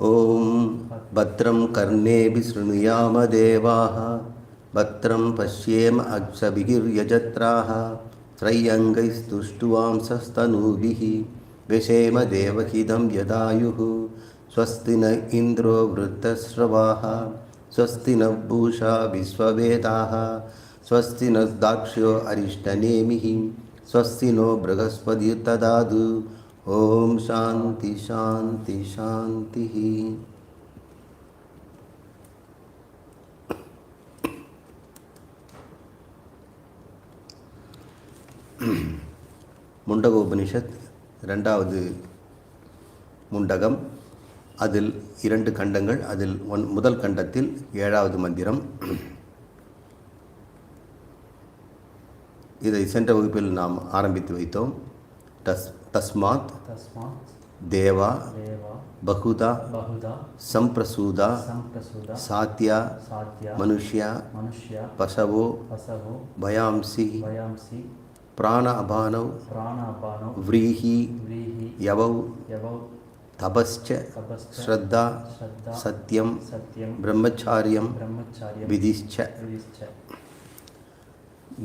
ॐ भद्रं कर्णेभिः शृणुयाम देवाः भद्रं पश्येम अक्षभिर्यजत्राः त्रय्यङ्गैस्तुष्टुवांसस्तनूभिः व्यशेम देवहितं यदायुः स्वस्ति न इन्द्रो वृद्धश्रवाः स्वस्ति न पूषा विश्ववेदाः स्वस्ति न दाक्ष्यो अरिष्टनेमिः स्वस्ति नो बृहस्पतिर्ददातु ओम शांति शांति शांति। முண்டகோபனிஷத் இரண்டாவது முண்டகம். அதில் 2 கண்டங்கள். அதில் முதல் கண்டத்தில் 7வது மந்திரம். இதை சென்ற வகுப்பில் நாம் ஆரம்பித்து வைத்தோம். तस्मात् देवा बहुधा संप्रसूदा सात्या मनुष्या पशवो भयांसी प्राण अभानौ व्रीहि यवौ तपश्च श्रद्धा सत्यम ब्रह्मचार्यम विधिश्च.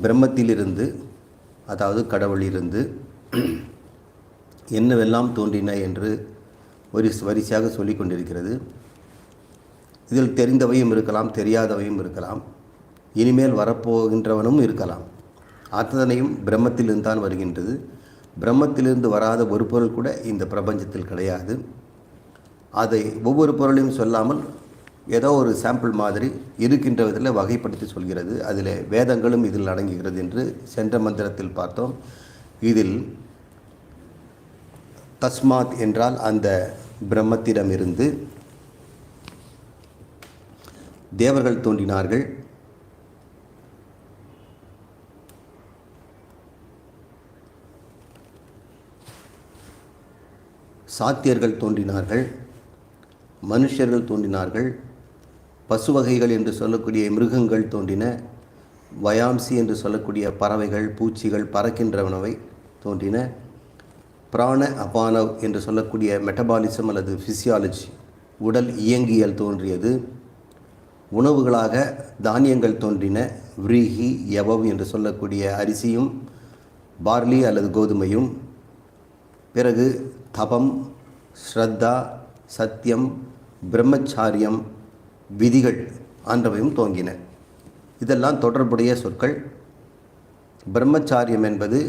பிரம்மத்திலிருந்து, அதாவது கடவுளிலிருந்து என்னவெல்லாம் தோன்றின என்று வரிசையாக சொல்லிக் கொண்டிருக்கிறது. இதில் தெரிந்தவையும் இருக்கலாம், தெரியாதவையும் இருக்கலாம், இனிமேல் வரப்போகின்றவனும் இருக்கலாம். அத்தனையும் பிரம்மத்திலிருந்து தான் வருகின்றது. பிரம்மத்திலிருந்து வராத ஒரு பொருள் கூட இந்த பிரபஞ்சத்தில் கிடையாது. அதை ஒவ்வொரு பொருளையும் சொல்லாமல் ஏதோ ஒரு சாம்பிள் மாதிரி இருக்கின்ற விதத்தில் வகைப்படுத்தி சொல்கிறது. அதில் வேதங்களும் இதில் அடங்குகிறது என்று சென்ற மந்திரத்தில் பார்த்தோம். இதில் தஸ்மாத் என்றால் அந்த பிரம்மத்திடமிருந்து தேவர்கள் தோன்றினார்கள். சாத்தியர்கள் தோன்றினார்கள், மனுஷர்கள் தோன்றினார்கள், பசு வகைகள் என்று சொல்லக்கூடிய மிருகங்கள் தோன்றின, வயாம்சி என்று சொல்லக்கூடிய பறவைகள், பூச்சிகள், பறக்கின்றவனவை தோன்றின, பிராண அபானவ் என்று சொல்லக்கூடிய மெட்டபாலிசம் அல்லது ஃபிசியாலஜி, உடல் இயங்கியல் தோன்றியது. உணவுகளாக தானியங்கள் தோன்றின, விரீஹி யவவ் என்று சொல்லக்கூடிய அரிசியும் பார்லி அல்லது கோதுமையும். பிறகு தபம், ஸ்ரத்தா, சத்தியம், பிரம்மச்சாரியம், விதிகள் ஆன்றவையும் தோன்றின. இதெல்லாம் தொடர்புடைய சொற்கள். பிரம்மச்சாரியம் என்பது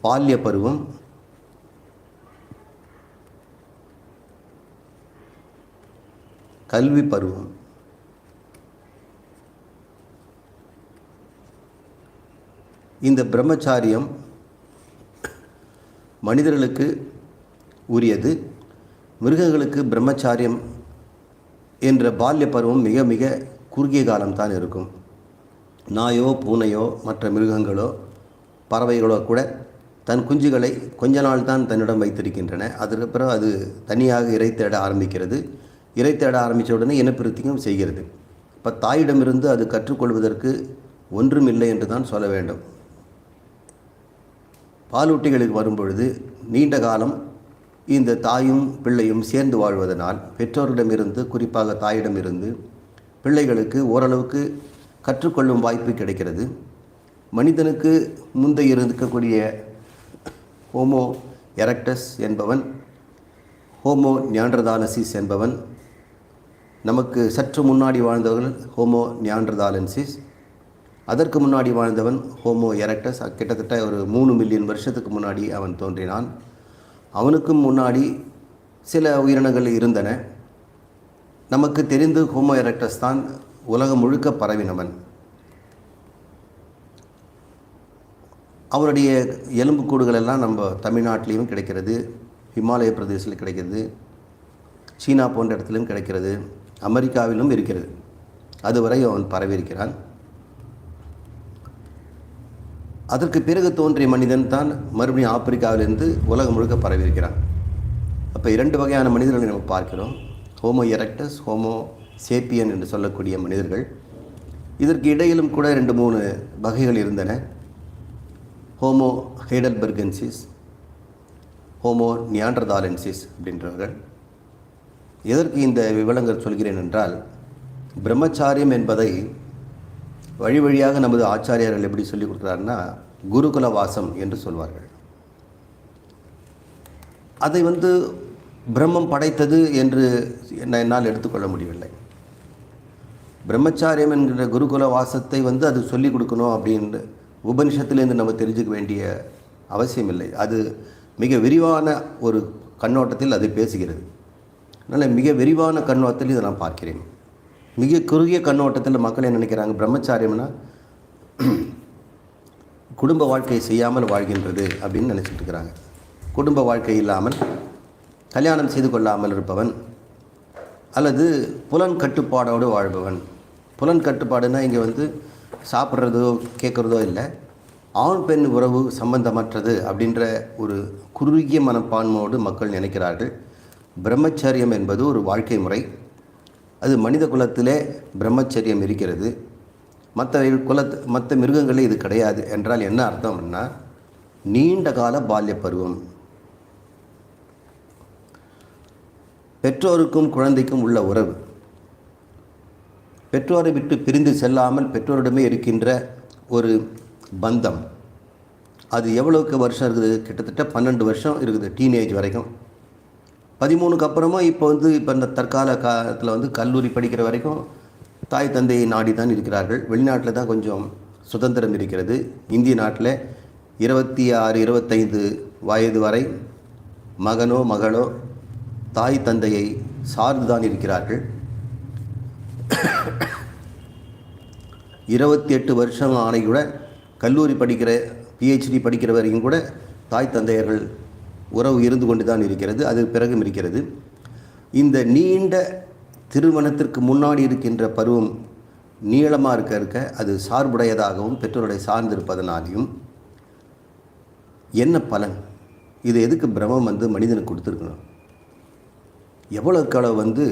பால்ய பருவம், கல்வி பருவம். இந்த பிரம்மச்சாரியம் மனிதர்களுக்கு உரியது. மிருகங்களுக்கு பிரம்மச்சாரியம் என்ற பால்ய பருவம் மிக மிக குறுகிய காலம்தான் இருக்கும். நாயோ பூனையோ மற்ற மிருகங்களோ பறவைகளோ கூட தன் குஞ்சுகளை கொஞ்ச நாள் தான் தன்னிடம் வைத்திருக்கின்றன. அதற்கு பிறகு அது தனியாக இரை தேட ஆரம்பிக்கிறது. இரை தேட ஆரம்பித்த உடனே இனப்பிருத்தியும் செய்கிறது. இப்போ தாயிடமிருந்து அது கற்றுக்கொள்வதற்கு ஒன்றும் இல்லை என்று தான் சொல்ல வேண்டும். பாலூட்டிகளுக்கு வரும்பொழுது நீண்ட காலம் இந்த தாயும் பிள்ளையும் சேர்ந்து வாழ்வதனால் பெற்றோரிடமிருந்து, குறிப்பாக தாயிடமிருந்து பிள்ளைகளுக்கு ஓரளவுக்கு கற்றுக்கொள்ளும் வாய்ப்பு கிடைக்கிறது. மனிதனுக்கு முந்தைய இருக்கக்கூடிய ஹோமோ எரக்டஸ் என்பவன், ஹோமோ நியாண்டர்தாலன்சிஸ் என்பவன், நமக்கு சற்று முன்னாடி வாழ்ந்தவர்கள் ஹோமோ நியாண்டர்தாலன்சிஸ், அதற்கு முன்னாடி வாழ்ந்தவன் ஹோமோ எரக்டஸ். கிட்டத்தட்ட ஒரு 3 மில்லியன் வருஷத்துக்கு முன்னாடி அவன் தோன்றினான். அவனுக்கும் முன்னாடி சில உயிரினங்கள் இருந்தன. நமக்கு தெரிந்து ஹோமோ எரக்டஸ் தான் உலகம் முழுக்க பரவினவன். அவருடைய எலும்புக்கூடுகள் எல்லாம் நம்ம தமிழ்நாட்டிலையும் கிடைக்கிறது, ஹிமாலய பிரதேசத்தில் கிடைக்கிறது, சீனா போன்ற இடத்துலையும் கிடைக்கிறது, அமெரிக்காவிலும் இருக்கிறது. அதுவரை அவன் பரவியிருக்கிறான். அதற்கு பிறகு தோன்றிய மனிதன் தான் மறுபடியும் ஆப்பிரிக்காவிலிருந்து உலகம் முழுக்க பரவியிருக்கிறான். அப்போ 2 வகையான மனிதர்களை நம்ம பார்க்கிறோம். ஹோமோ எரக்டஸ், ஹோமோ சேப்பியன் என்று சொல்லக்கூடிய மனிதர்கள். இதற்கு இடையிலும் கூட 2-3 வகைகள் இருந்தன. ஹோமோ ஹைடல்பர்கென்சிஸ், ஹோமோ நியாண்டர்தாலன்சிஸ் அப்படின்றவர்கள். எதற்கு இந்த விவரங்கள் சொல்கிறேன் என்றால், பிரம்மச்சாரியம் என்பதை வழி வழியாக நமது ஆச்சாரியார்கள் எப்படி சொல்லிக் கொடுக்குறாருன்னா, குருகுல வாசம் என்று சொல்வார்கள். அதை பிரம்மம் படைத்தது என்று என்னால் எடுத்துக்கொள்ள முடியவில்லை. பிரம்மச்சாரியம் என்கிற குருகுல வாசத்தை அது சொல்லிக் கொடுக்கணும் அப்படின்னு உபனிஷத்துலேருந்து நம்ம தெரிஞ்சுக்க வேண்டிய அவசியம் இல்லை. அது மிக விரிவான ஒரு கண்ணோட்டத்தில் அது பேசுகிறது. அதனால் மிக விரிவான கண்ணோட்டத்தில் இதை நான் பார்க்கிறேன். மிக குறுகிய கண்ணோட்டத்தில் மக்கள் என்ன நினைக்கிறாங்க, பிரம்மச்சாரியம்னா குடும்ப வாழ்க்கை செய்யாமல் வாழ்கின்றது அப்படின்னு நினச்சிட்டு இருக்கிறாங்க. குடும்ப வாழ்க்கை இல்லாமல் கல்யாணம் செய்து கொள்ளாமல் இருப்பவன் அல்லது புலன் கட்டுப்பாடோடு வாழ்பவன். புலன் கட்டுப்பாடுனா இங்கே சாப்பிட்றதோ கேட்குறதோ இல்லை, ஆண் பெண் உறவு சம்பந்தமற்றது அப்படின்ற ஒரு குறுகிய மனப்பான்மையோடு மக்கள் நினைக்கிறார்கள். பிரம்மச்சரியம் என்பது ஒரு வாழ்க்கை முறை. அது மனித குலத்திலே பிரம்மச்சரியம் இருக்கிறது, மற்ற மிருகங்களே இது கிடையாது என்றால் என்ன அர்த்தம் அப்படின்னா, நீண்ட கால பால்ய பருவம், பெற்றோருக்கும் குழந்தைக்கும் உள்ள உறவு, பெற்றோரை விட்டு பிரிந்து செல்லாமல் பெற்றோரிடமே இருக்கின்ற ஒரு பந்தம். அது எவ்வளோக்கு வருஷம் இருக்குது? கிட்டத்தட்ட 12 வருஷம் இருக்குது, டீனேஜ் வரைக்கும். 13க்கு அப்புறமும் இப்போ இந்த தற்கால காலத்தில் கல்லூரி படிக்கிற வரைக்கும் தாய் தந்தையை நாடி தான் இருக்கிறார்கள். வெளிநாட்டில் தான் கொஞ்சம் சுதந்திரம் இருக்கிறது. இந்திய நாட்டில் 26-25 வயது வரை மகனோ மகளோ தாய் தந்தையை சார்ந்து தான் இருக்கிறார்கள். 28 வருஷம் ஆணை கூட கல்லூரி படிக்கிற PhD படிக்கிற வரைக்கும் கூட தாய் தந்தையர்கள் உறவு இருந்து கொண்டு தான் இருக்கிறது. அது பிறகும் இருக்கிறது. இந்த நீண்ட திருமணத்திற்கு முன்னாடி இருக்கின்ற பருவம் நீளமாக இருக்க அது சார்புடையதாகவும் பெற்றோரை சார்ந்திருப்பதனாலையும் என்ன பலன்? இது எதுக்கு பிரம்மம் மனிதனுக்கு கொடுத்துருக்கணும்? எவ்வளோக்களவு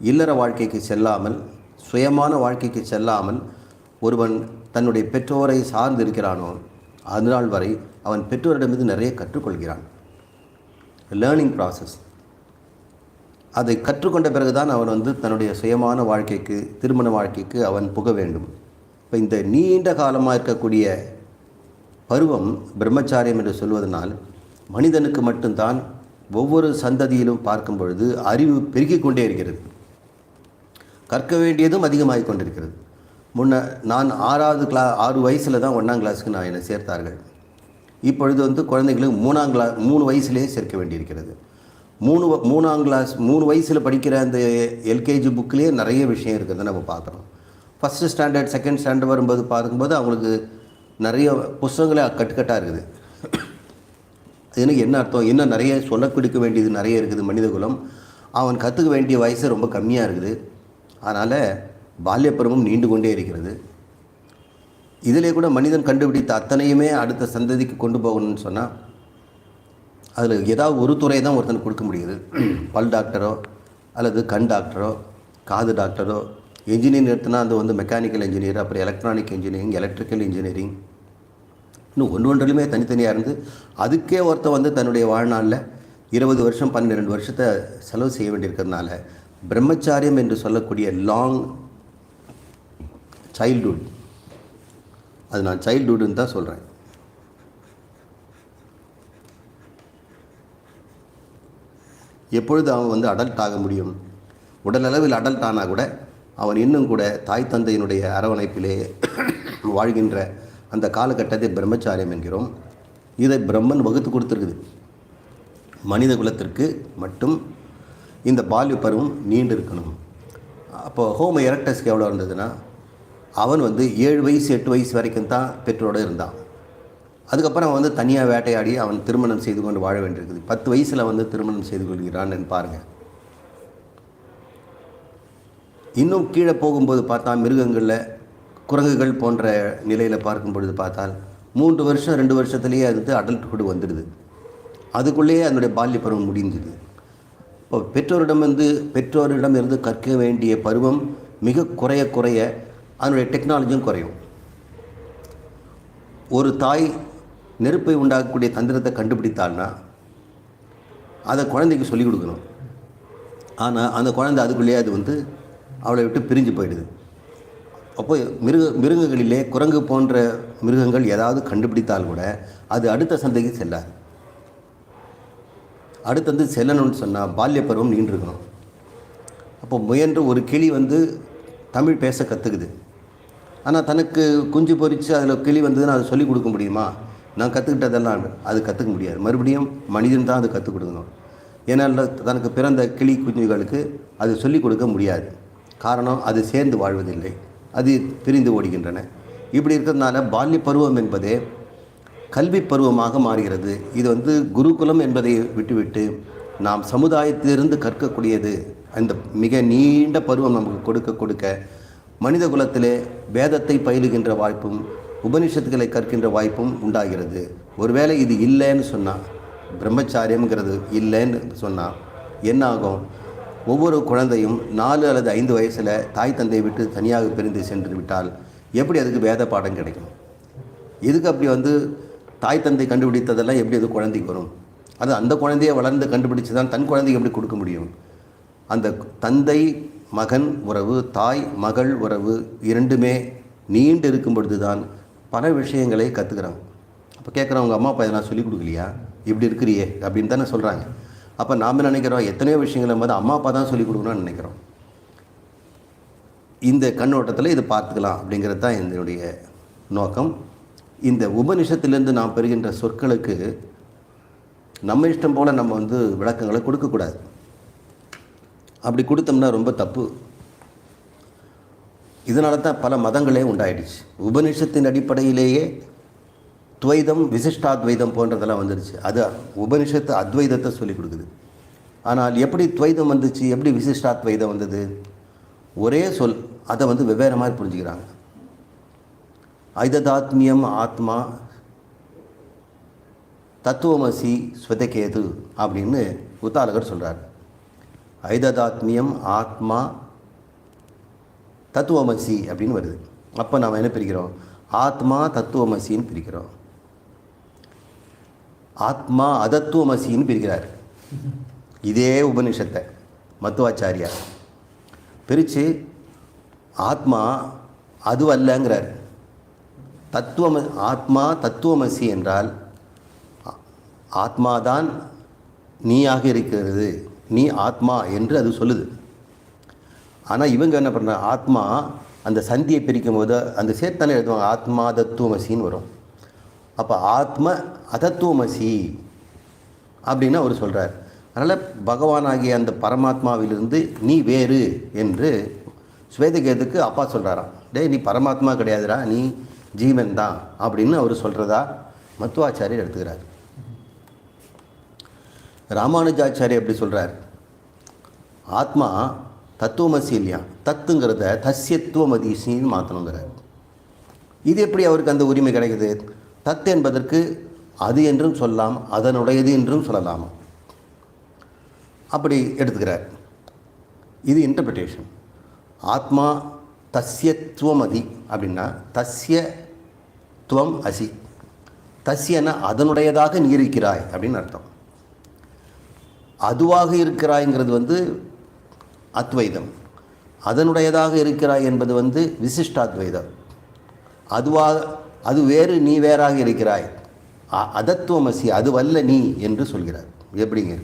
இல்லற வாழ்க்கைக்கு செல்லாமல், சுயமான வாழ்க்கைக்கு செல்லாமல் ஒருவன் தன்னுடைய பெற்றோரை சார்ந்து இருக்கிறானோ அதனால் வரை அவன் பெற்றோரிடமிருந்து நிறைய கற்றுக்கொள்கிறான். Learning process. அதை கற்றுக்கொண்ட பிறகு தான் அவன் தன்னுடைய சுயமான வாழ்க்கைக்கு, திருமண வாழ்க்கைக்கு அவன் புக வேண்டும். இப்போ இந்த நீண்ட காலமாக இருக்கக்கூடிய பருவம் பிரம்மச்சாரியம் என்று சொல்வதனால் மனிதனுக்கு மட்டும்தான் ஒவ்வொரு சந்ததியிலும் பார்க்கும் பொழுது அறிவு பெருகிக் கொண்டே இருக்கிறது, கற்க வேண்டியதும் அதிகமாகிக் கொண்டிருக்கிறது. நான் 6 வயசில் தான் 1ஆம் கிளாஸுக்கு நான் என்னை சேர்த்தார்கள். இப்பொழுது குழந்தைகளுக்கு 3 வயசுலேயே சேர்க்க வேண்டியிருக்கிறது. 3 வயசில் படிக்கிற அந்த எல்கேஜி புக்கிலேயே நிறைய விஷயம் இருக்கிறது நம்ம பார்க்குறோம். ஃபஸ்ட்டு ஸ்டாண்டர்ட், செகண்ட் ஸ்டாண்டர்ட் வரும்போது பார்க்கும்போது அவங்களுக்கு நிறைய புஸ்தகங்களே கட்டுக்கட்டாக இருக்குது. எனக்கு என்ன அர்த்தம்? இன்னும் நிறைய சொல்ல கொடுக்க வேண்டியது நிறைய இருக்குது. மனிதகுலம் அவன் கற்றுக்க வேண்டிய வயசு ரொம்ப கம்மியாக இருக்குது. அதனால் பால்யப்பருவம் நீண்டு கொண்டே இருக்கிறது. இதிலே கூட மனிதன் கண்டுபிடித்த அத்தனையுமே அடுத்த சந்ததிக்கு கொண்டு போகணும்னு சொன்னால் அதில் ஏதாவது ஒரு துறை தான் ஒருத்தனுக்கு கொடுக்க முடியுது. பல் டாக்டரோ அல்லது கண் டாக்டரோ காது டாக்டரோ, என்ஜினியரிங் எடுத்துனா அது மெக்கானிக்கல் இன்ஜினியர், அப்புறம் எலக்ட்ரானிக் இன்ஜினியரிங், எலக்ட்ரிக்கல் இன்ஜினியரிங், இன்னும் ஒன்றுமே தனித்தனியாக இருந்து அதுக்கே ஒருத்தர் தன்னுடைய வாழ்நாளில் 20 வருஷம் 12 வருஷத்தை செலவு செய்ய வேண்டியிருக்கிறதுனால பிரம்மச்சாரியம் என்று சொல்லக்கூடிய லாங் சைல்டுஹுட், அது நான் சைல்டுஹுட்னு தான் சொல்கிறேன். எப்பொழுது அவன் அடல்ட் ஆக முடியும்? உடலளவில் அடல்ட் ஆனால் கூட அவன் இன்னும் கூட தாய் தந்தையினுடைய அரவணைப்பிலே வாழ்கின்ற அந்த காலகட்டத்தை பிரம்மச்சாரியம் என்கிறோம். இதை பிரம்மன் வகுத்து கொடுத்துருக்குது. மனித குலத்திற்கு மட்டும் இந்த பால்ய பருவம் நீண்டு இருக்கணும். அப்போது ஹோமோ எரக்டஸ்க்கு எவ்வளோ இருந்ததுன்னா, அவன் 7 வயசு 8 வயசு வரைக்கும் தான் பெற்றோடு இருந்தான். அதுக்கப்புறம் அவன் தனியாக வேட்டையாடி அவன் திருமணம் செய்து கொண்டு வாழ வேண்டியிருக்குது. 10 வயசில் திருமணம் செய்து கொள்கிறான்னு பாருங்கள். இன்னும் கீழே போகும்போது பார்த்தா மிருகங்களில் குரங்குகள் போன்ற நிலையில் பார்க்கும் பொழுது பார்த்தால் 3 வருஷம் 2 வருஷத்துலேயே அடல்ட்ஹுட் வந்துடுது. அதுக்குள்ளேயே அதனுடைய பால்ய பருவம் முடிஞ்சுது. இப்போ பெற்றோரிடம் இருந்து கற்க வேண்டிய பருவம் மிக குறைய அதனுடைய டெக்னாலஜியும் குறையும். ஒரு தாய் நெருப்பை உண்டாக்கக்கூடிய தந்திரத்தை கண்டுபிடித்தாள்னா அதை குழந்தைக்கு சொல்லிக் கொடுக்கணும். ஆனால் அந்த குழந்தை அதுக்குள்ளேயே அது வந்து அவளை விட்டு பிரிஞ்சு போயிடுது. அப்போ மிருகங்களிலே குரங்கு போன்ற மிருகங்கள் ஏதாவது கண்டுபிடித்தால் கூட அது அடுத்த சந்தைக்கு செல்லாது. அடுத்தது செல்லணும்னு சொன்னால் பால்ய பருவம் நீண்டிருக்கணும். அப்போ முயன்று ஒரு கிளி வந்து தமிழ் பேச கற்றுக்குது. ஆனால் தனக்கு குஞ்சு பொறித்து அதில் கிளி வந்ததுன்னு அதை சொல்லிக் கொடுக்க முடியுமா? நான் கற்றுக்கிட்டதெல்லாம் அது கற்றுக்க முடியாது. மறுபடியும் மனிதன் தான் அது கற்றுக் கொடுக்கணும். ஏன்னா தனக்கு பிறந்த கிளி குஞ்சுகளுக்கு அது சொல்லிக் கொடுக்க முடியாது. காரணம், அது சேர்ந்து வாழ்வதில்லை, அது பிரிந்து ஓடுகின்றன. இப்படி இருக்கிறதுனால பால்ய பருவம் என்பதே கல்வி பருவமாக மாறுகிறது. இது வந்து குருகுலம் என்பதை விட்டுவிட்டு நாம் சமுதாயத்திலிருந்து கற்கக்கூடியது. அந்த மிக நீண்ட பருவம் நமக்கு கொடுக்க மனித குலத்திலே வேதத்தை பயிலுகின்ற வாய்ப்பும் உபனிஷத்துக்களை கற்கின்ற வாய்ப்பும் உண்டாகிறது. ஒருவேளை இது இல்லைன்னு சொன்னால், பிரம்மச்சாரியம்ங்கிறது இல்லைன்னு சொன்னால் என்ன ஆகும்? ஒவ்வொரு குழந்தையும் 4 அல்லது 5 வயசில் தாய் தந்தையை விட்டு தனியாக பிரிந்து சென்று விட்டால் எப்படி அதுக்கு வேத பாடம் கிடைக்கும்? இதுக்கு அப்படி வந்து தாய் தந்தை கண்டுபிடித்ததெல்லாம் எப்படி அது குழந்தைக்கு வரும்? அது அந்த குழந்தையை வளர்ந்து கண்டுபிடிச்சு தான் தன் குழந்தைக்கு எப்படி கொடுக்க முடியும்? அந்த தந்தை மகன் உறவு, தாய் மகள் உறவு இரண்டுமே நீண்டு இருக்கும் பொழுது தான் பல விஷயங்களை கற்றுக்கிறாங்க. அப்போ கேட்குறவங்க, அம்மா அப்பா எதனா சொல்லிக் கொடுக்கலையா, இப்படி இருக்கிறியே அப்படின்னு தானே சொல்கிறாங்க. அப்போ நாம் நினைக்கிறோம் எத்தனையோ விஷயங்களை போது அம்மா அப்பா தான் சொல்லிக் கொடுக்கணும்னு நினைக்கிறோம். இந்த கண்ணோட்டத்தில் இது பார்த்துக்கலாம் அப்படிங்கிறது தான் என்னுடைய நோக்கம். இந்த உபனிஷத்திலிருந்து நாம் பெறுகின்ற சொற்களுக்கு நம்ம இஷ்டம் போல் நம்ம வந்து விளக்கங்களை கொடுக்கக்கூடாது. அப்படி கொடுத்தோம்னா ரொம்ப தப்பு. இதனால தான் பல மதங்களே உண்டாயிடுச்சு. உபனிஷத்தின் அடிப்படையிலேயே துவைதம் விசிஷ்டாத்வைதம் போன்றதெல்லாம் வந்துடுச்சு. அது உபனிஷத்து அத்வைதத்தை சொல்லிக் கொடுக்குது. ஆனால் எப்படி துவைதம் வந்துச்சு, எப்படி விசிஷ்டாத்வைதம் வந்தது? ஒரே சொல், அதை வந்து வெவ்வேறு மாதிரி புரிஞ்சுக்கிறாங்க. ஐததாத்மியம் ஆத்மா தத்துவமசி ஸ்வதகேது அப்படின்னு உத்தாலகர் சொல்கிறார். ஐததாத்மியம் ஆத்மா தத்துவமசி அப்படின்னு வருது. அப்போ நாம் என்ன பிரிக்கிறோம்? ஆத்மா தத்துவமசின்னு பிரிக்கிறோம். ஆத்மா அதத்துவமசின்னு பிரிக்கிறார். இதே உபனிஷத்தை மத்துவாச்சாரியார் பிரித்து ஆத்மா அது அல்லங்கிறார். ஆத்மா தத்துவமசி என்றால் ஆத்மாதான் நீயாக இருக்கிறது, நீ ஆத்மா என்று அது சொல்லுது. ஆனால் இவங்க என்ன பண்ணுறாங்க, ஆத்மா அந்த சந்தியை பிரிக்கும் போது அந்த சேர்த்தானே எழுதுவாங்க, ஆத்மா தத்துவமசின்னு வரும். அப்போ ஆத்ம அதத்துவமசி அப்படின்னு அவர் சொல்கிறார். அதனால் பகவானாகிய அந்த பரமாத்மாவிலிருந்து நீ வேறு என்று ஸ்வேதகேதுக்கு அப்பா சொல்கிறாராம். நீ பரமாத்மா கிடையாதுடா, நீ ஜீவன் தான் அப்படின்னு அவர் சொல்கிறதா மத்துவாச்சாரியர் எடுத்துக்கிறார். ராமானுஜாச்சாரியர் எப்படி சொல்கிறார்? ஆத்மா தத்துவமசி இல்லையா, தத்துங்கிறத தஸ்யத்துவமதிசின்னு மாற்றணுங்கிறார். இது எப்படி அவருக்கு அந்த உரிமை கிடைக்குது? தத்து என்பதற்கு அது என்றும் சொல்லலாம், அதனுடையது என்றும் சொல்லலாம். அப்படி எடுத்துக்கிறார். இது இன்டர்பிரிட்டேஷன். ஆத்மா தஸ்யத்துவமதி அப்படின்னா தஸ்யத்துவம் அசி, தஸ்யன அதனுடையதாக நீ இருக்கிறாய் அப்படின்னு அர்த்தம். அதுவாக இருக்கிறாய்ங்கிறது வந்து அத்வைதம், அதனுடையதாக இருக்கிறாய் என்பது வந்து விசிஷ்டாத்வைதம். அது வேறு, நீ வேறாக இருக்கிறாய், அதத்துவமசி அதுவல்ல நீ என்று சொல்கிறார். எப்படிங்க?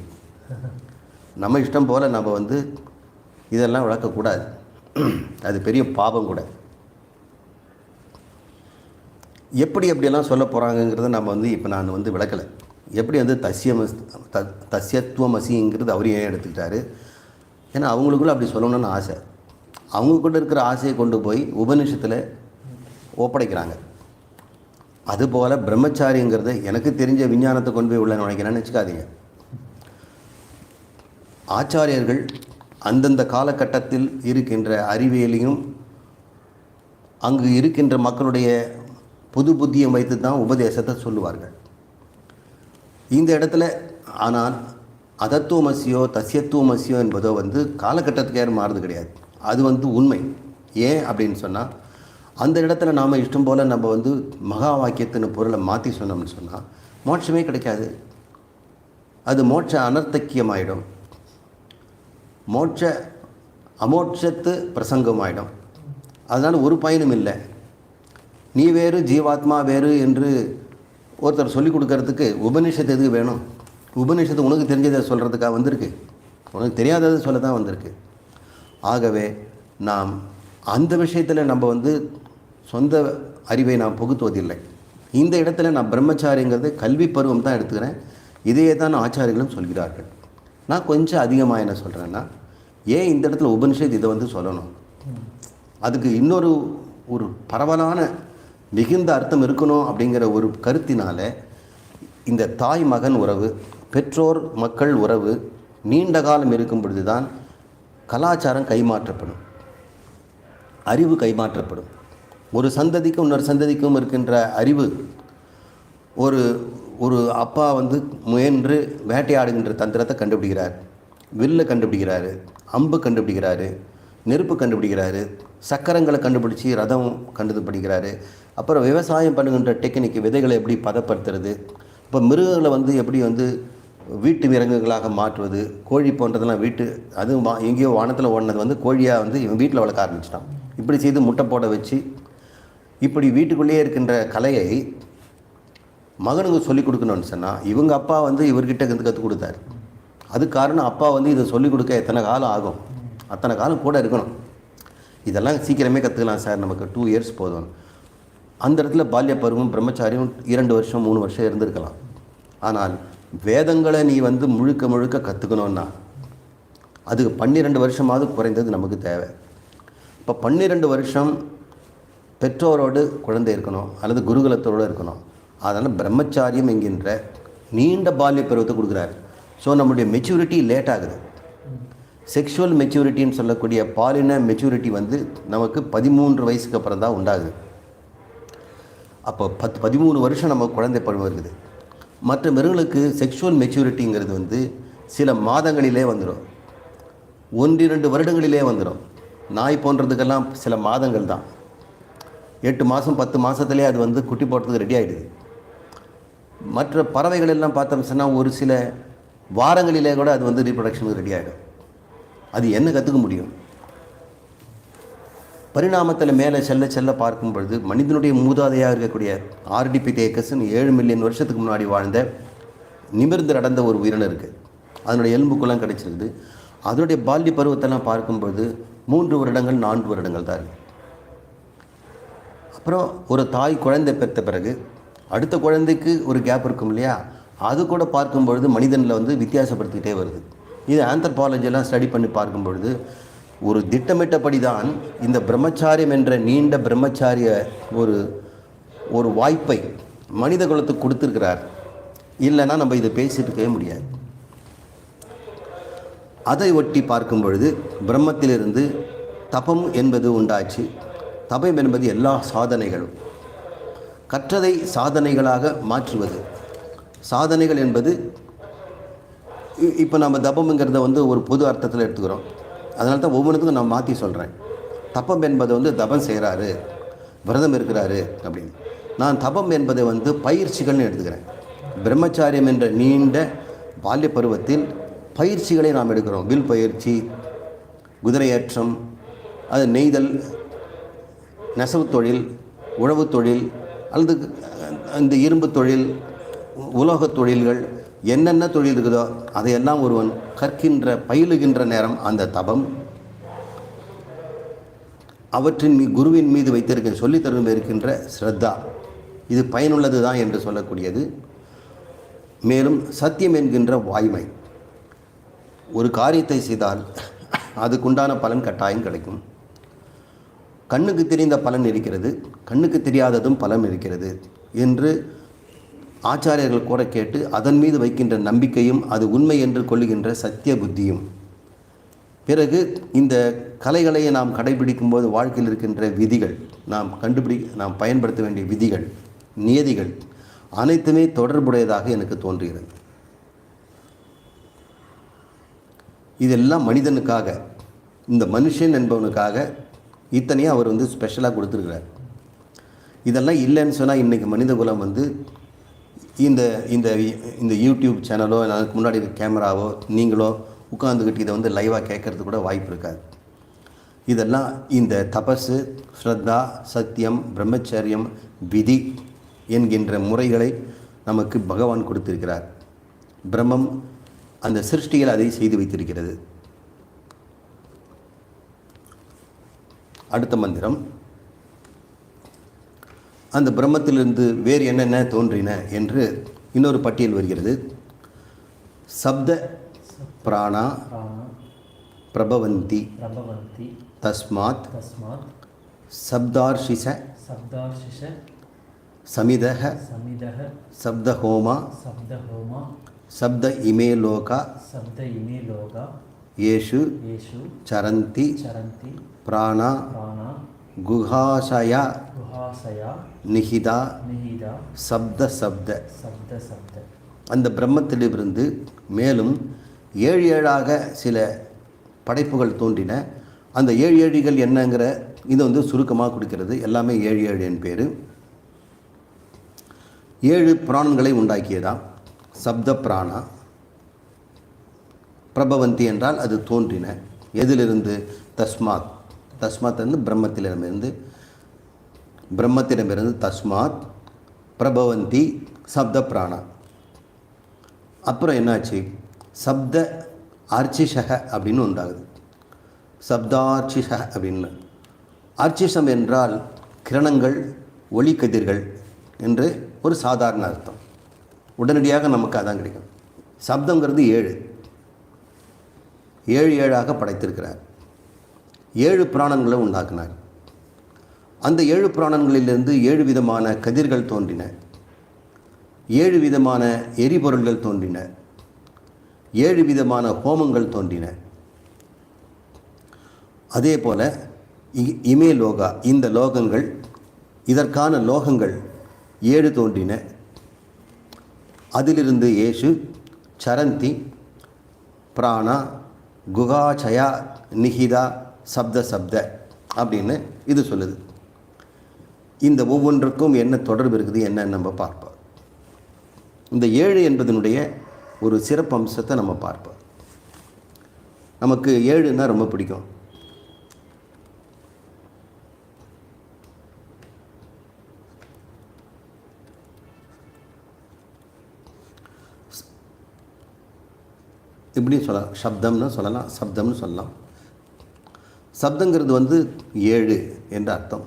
நம்ம இஷ்டம் போல் நம்ம வந்து இதெல்லாம் விளக்கக்கூடாது. அது பெரிய பாவம் கூட. எப்படியெல்லாம் சொல்ல போகிறாங்கங்கிறத நம்ம வந்து இப்போ நான் வந்து விளக்கலை. எப்படி வந்து தஸ்யத்துவமசிங்கிறது அவரையே எடுத்துக்கிட்டாரு. ஏன்னா அவங்களுக்குள்ள அப்படி சொல்லணும்னு ஆசை. அவங்கக்கிட்ட இருக்கிற ஆசையை கொண்டு போய் உபநிஷத்தில் ஒப்படைக்கிறாங்க. அதுபோல் பிரம்மச்சாரிங்கிறது எனக்கு தெரிஞ்ச விஞ்ஞானத்தை கொண்டு போய் உள்ள நுழைக்கிறேன்னு வச்சுக்காதீங்க. ஆச்சாரியர்கள் அந்தந்த காலகட்டத்தில் இருக்கின்ற அறிவியலையும் அங்கு இருக்கின்ற மக்களுடைய புது புத்தியை வைத்து தான் உபதேசத்தை சொல்லுவார்கள். இந்த இடத்துல ஆனால் அதத்துவமசியோ தஸ்யத்துவமசியோ என்பதோ வந்து காலகட்டத்துக்கு ஏற மாறுறது கிடையாது. அது வந்து உண்மை. ஏன் அப்படின்னு சொன்னால், அந்த இடத்துல நாம் இஷ்டம் போல் நம்ம வந்து மகா வாக்கியத்தின் பொருளை மாற்றி சொன்னோம்னு சொன்னால் மோட்சமே கிடைக்காது. அது மோட்ச அனர்த்தக்கியமாயிடும். அமோட்சத்து பிரசங்கமாயிடும். அதனால் ஒரு பயனும் இல்லை. நீ வேறு ஜீவாத்மா வேறு என்று ஒருத்தர் சொல்லிக் கொடுக்கறதுக்கு உபநிஷத்து எதுக்கு வேணும்? உபநிஷத்து உனக்கு தெரிஞ்சதை சொல்கிறதுக்காக வந்திருக்கு, உனக்கு தெரியாததை சொல்ல தான் வந்திருக்கு. ஆகவே நாம் அந்த விஷயத்தில் நம்ம சொந்த அறிவை நாம் புகுத்துவதில்லை. இந்த இடத்துல நான் பிரம்மச்சாரிங்கிறது கல்வி பருவம் தான் எடுத்துக்கிறேன். இதையே தான் ஆச்சாரியர்களும் சொல்கிறார்கள். நான் கொஞ்சம் அதிகமாக என்ன சொல்கிறேன்னா, ஏன் இந்த இடத்துல உபனிஷத் இதை சொல்லணும்? அதுக்கு இன்னொரு பரவலான மிகுந்த அர்த்தம் இருக்கணும் அப்படிங்கிற ஒரு கருத்தினால இந்த தாய் மகன் உறவு, பெற்றோர் மக்கள் உறவு நீண்ட காலம் இருக்கும் பொழுது தான் கலாச்சாரம் கைமாற்றப்படும், அறிவு கைமாற்றப்படும். ஒரு சந்ததிக்கும் இன்னொரு சந்ததிக்கும் இருக்கின்ற அறிவு, ஒரு அப்பா முயன்று வேட்டையாடுகின்ற தந்திரத்தை கண்டுபிடிக்கிறார், வில்லை கண்டுபிடிக்கிறாரு, அம்பு கண்டுபிடிக்கிறாரு, நெருப்பு கண்டுபிடிக்கிறாரு, சக்கரங்களை கண்டுபிடிச்சி ரதம் கண்டுபிடிக்கிறாரு. அப்புறம் விவசாயம் பண்ணுகின்ற டெக்னிக்கு, விதைகளை எப்படி பதப்படுத்துறது, இப்போ மிருகங்களை எப்படி வீட்டு விலங்குகளாக மாற்றுவது, கோழி போன்றதெல்லாம் அதுவும் எங்கேயோ வானத்தில் ஓடினது கோழியாக இவன் வீட்டில் வளர்க்க ஆரம்பிச்சிட்டான். இப்படி செய்து முட்டை போட வச்சு இப்படி வீட்டுக்குள்ளேயே இருக்கின்ற கலையை மகனுக்கு சொல்லிக் கொடுக்கணும்னு சொன்னால் இவங்க அப்பா இவர்கிட்ட கற்றுக் கொடுத்தாரு. அது காரணம் அப்பா இதை சொல்லிக் கொடுக்க எத்தனை காலம் ஆகும், அத்தனை காலம் கூட இருக்கணும். இதெல்லாம் சீக்கிரமே கற்றுக்கலாம் சார், நமக்கு 2 இயர்ஸ் போதும். அந்த இடத்துல பால்ய பருவம் பிரம்மச்சாரியம் 2 வருஷம் 3 வருஷம் இருந்திருக்கலாம். ஆனால் வேதங்களை நீ முழுக்க முழுக்க கற்றுக்கணுன்னா அதுக்கு 12 வருஷமாவது குறைந்தது நமக்கு தேவை. இப்போ 12 வருஷம் பெற்றோரோடு குழந்தை இருக்கணும் அல்லது குருகுலத்தோடு இருக்கணும். அதனால் பிரம்மச்சாரியம் என்கின்ற நீண்ட பால்ய பருவத்தை கொடுக்குறாரு. ஸோ நம்முடைய மெச்சூரிட்டி லேட் ஆகுது. செக்ஷுவல் மெச்சூரிட்டின்னு சொல்லக்கூடிய பாலின மெச்சூரிட்டி நமக்கு 13 வயசுக்கு அப்புறம் தான் உண்டாகுது. அப்போ 13 வருஷம் நம்ம குழந்தை பருவம் இருக்குது. மற்ற மிருகங்களுக்கு செக்ஷுவல் மெச்சூரிட்டிங்கிறது சில மாதங்களிலே வந்துடும், 1-2 வருடங்களிலே வந்துடும். நாய் போன்றதுக்கெல்லாம் சில மாதங்கள் தான், 8 மாதம் 10 மாதத்துலேயே அது குட்டி போடுறதுக்கு ரெடி ஆகிடுது. மற்ற பறவைகள் எல்லாம் பார்த்தோம்னு சொன்னால் ஒரு சில வாரங்களிலே கூட அது ரீப்ரொடக்ஷனுக்கு ரெடி ஆகிடும். அது என்ன கற்றுக்க முடியும்? பரிணாமத்தில் மேலே செல்ல செல்ல பார்க்கும் பொழுது மனிதனுடைய மூதாதையாக இருக்கக்கூடிய ஆர்டிபிடேக்கஸ்ன்னு 7 மில்லியன் வருஷத்துக்கு முன்னாடி வாழ்ந்த நிமிர்ந்து நடந்த ஒரு உயிரினம் இருக்குது. அதனுடைய எலும்புக்குள்ளம் கிடைச்சிருக்குது. அதனுடைய பால்ய பருவத்தெல்லாம் பார்க்கும்பொழுது 3 வருடங்கள் 4 வருடங்கள் தான் இருக்குது. அப்புறம் ஒரு தாய் குழந்தை பெற்ற பிறகு அடுத்த குழந்தைக்கு ஒரு கேப் இருக்கும் இல்லையா, அது கூட பார்க்கும்பொழுது மனிதனில் வித்தியாசப்படுத்திக்கிட்டே வருது. இது ஆந்த்ரோபாலஜியெல்லாம் ஸ்டடி பண்ணி பார்க்கும்பொழுது ஒரு திட்டமிட்டபடி தான் இந்த பிரம்மச்சாரியம் என்ற நீண்ட பிரம்மச்சாரிய ஒரு வாய்ப்பை மனித குலத்துக்கு கொடுத்துருக்கிறார். இல்லைன்னா நம்ம இதை பேசிட்டு இருக்கவே முடியாது. அதை ஒட்டி பார்க்கும் பொழுது பிரம்மத்திலிருந்து தபம் என்பது உண்டாச்சு. தபம் என்பது எல்லா சாதனைகளும், கற்றதை சாதனைகளாக மாற்றுவது. சாதனைகள் என்பது இப்போ நம்ம தபம்ங்கிறத ஒரு பொது அர்த்தத்தில் எடுத்துக்கிறோம். அதனால தான் ஒவ்வொன்றுத்துக்கும் நான் மாற்றி சொல்கிறேன். தபம் என்பதை தபம் செய்கிறாரு, விரதம் இருக்கிறாரு அப்படின்னு. நான் தபம் என்பதை பயிற்சிகள்னு எடுத்துக்கிறேன். பிரம்மச்சாரியம் என்ற நீண்ட பால்ய பருவத்தில் பயிற்சிகளை நாம் எடுக்கிறோம். வில் பயிற்சி, குதிரையேற்றம், அது நெய்தல், நெசவு தொழில், உழவு தொழில் அல்லது இந்த இரும்பு தொழில், உலோகத் தொழில்கள், என்னென்ன தொழில் இருக்குதோ அதையெல்லாம் ஒருவன் கற்கின்ற பயிலுகின்ற நேரம் அந்த தபம். அவற்றின் குருவின் மீது வைத்திருக்க சொல்லித்தரும் இருக்கின்ற ஸ்ரத்தா, இது பயனுள்ளது தான் என்று சொல்லக்கூடியது. மேலும் சத்தியம் என்கின்ற வாய்மை. ஒரு காரியத்தை செய்தால் அதுக்குண்டான பலன் கட்டாயம் கிடைக்கும். கண்ணுக்கு தெரிந்த பலன் இருக்கிறது, கண்ணுக்கு தெரியாததும் பலன் இருக்கிறது என்று ஆச்சாரியர்கள் கூட கேட்டு அதன் மீது வைக்கின்ற நம்பிக்கையும் அது உண்மை என்று கொள்ளுகின்ற சத்திய புத்தியும். பிறகு இந்த கலைகளை நாம் கடைபிடிக்கும் போது வாழ்க்கையில் இருக்கின்ற விதிகள், நாம் பயன்படுத்த வேண்டிய விதிகள், நியதிகள் அனைத்துமே தொடர்புடையதாக எனக்கு தோன்றுகிறது. இதெல்லாம் மனிதனுக்காக, இந்த மனுஷன் என்பவனுக்காக இத்தனையும் அவர் ஸ்பெஷலாக கொடுத்துருக்கிறார். இதெல்லாம் இல்லைன்னு சொன்னால் இன்றைக்கி மனித குலம் இந்த இந்த இந்த யூடியூப் சேனலோ, அதுக்கு முன்னாடி கேமராவோ, நீங்களோ உட்காந்துக்கிட்டு இதை வந்து லைவாக கேட்கறது கூட வாய்ப்பு இருக்காது. இதெல்லாம் இந்த தபஸு, ஸ்ரத்தா, சத்தியம், பிரம்மச்சரியம், விதி என்கின்ற முறைகளை நமக்கு பகவான் கொடுத்திருக்கிறார். பிரம்மம் அந்த சிருஷ்டியில் அதை செய்து வைத்திருக்கிறது. அடுத்த மந்திரம், அந்த பிரம்மத்திலிருந்து வேறு என்னென்ன தோன்றின என்று இன்னொரு பட்டியல் வருகிறது. சப்த பிராணா பிரபவந்தி தஸ்மாத் சப்தார்ஷிஷ சமிதஹ சப்தஹோமா சப்த இமே லோகா ஏஷு சரந்தி பிராணா குஹாசயா நிஹிதா சப்த. அந்த பிரம்மத்திலிருந்து மேலும் 7 7ஆக சில படைப்புகள் தோன்றின. அந்த 7 7கள் என்னங்கிற இது வந்து சுருக்கமாக கொடுக்கிறது. எல்லாமே 7 7 என் பேர். 7 பிராணங்களை உண்டாக்கியதாம். சப்த பிராணா பிரபவந்தி என்றால் அது தோன்றின. எதிலிருந்து? தஸ்மாத். தஸ்மாத் வந்து பிரம்மத்திடமிருந்து தஸ்மாத் பிரபவந்தி சப்த பிராணா. அப்புறம் என்னாச்சு? சப்த அர்ச்சிஷக அப்படின்னு உண்டாகுது. சப்தார்ச்சிஷ அப்படின்னு. அர்ச்சிஷம் என்றால் கிரணங்கள், ஒளிக்கதிர்கள் என்று ஒரு சாதாரண அர்த்தம். உடனடியாக நமக்கு அதான் கிடைக்கும். சப்தங்கிறது 7 7ஆக படைத்திருக்கிறார். 7 பிராணங்களை உண்டாக்கினார். அந்த 7 பிராணங்களிலிருந்து 7 விதமான கதிர்கள் தோன்றின. 7 விதமான எரிபொருள்கள் தோன்றின. 7 விதமான ஹோமங்கள் தோன்றின. அதே போல இமே லோகா, இந்த லோகங்கள், இதற்கான லோகங்கள் 7 தோன்றின. அதிலிருந்து ஏஷு சரந்தி பிராணா குகாச்சயா நிஹிதா சப்த அப்படின்னு இது சொல்லுது. இந்த ஒவ்வொன்றுக்கும் என்ன தொடர்பு இருக்குது என்னன்னு நம்ம பார்ப்போம். இந்த 7 என்பதனுடைய ஒரு சிறப்பு அம்சத்தை நம்ம பார்ப்போம். நமக்கு 7ன்னா ரொம்ப பிடிக்கும். இப்படி சொல்லலாம். சப்தம்னு சொல்லலாம், சப்தம்னு சொல்லலாம். சப்தங்கிறது வந்து 7 என்ற அர்த்தம்.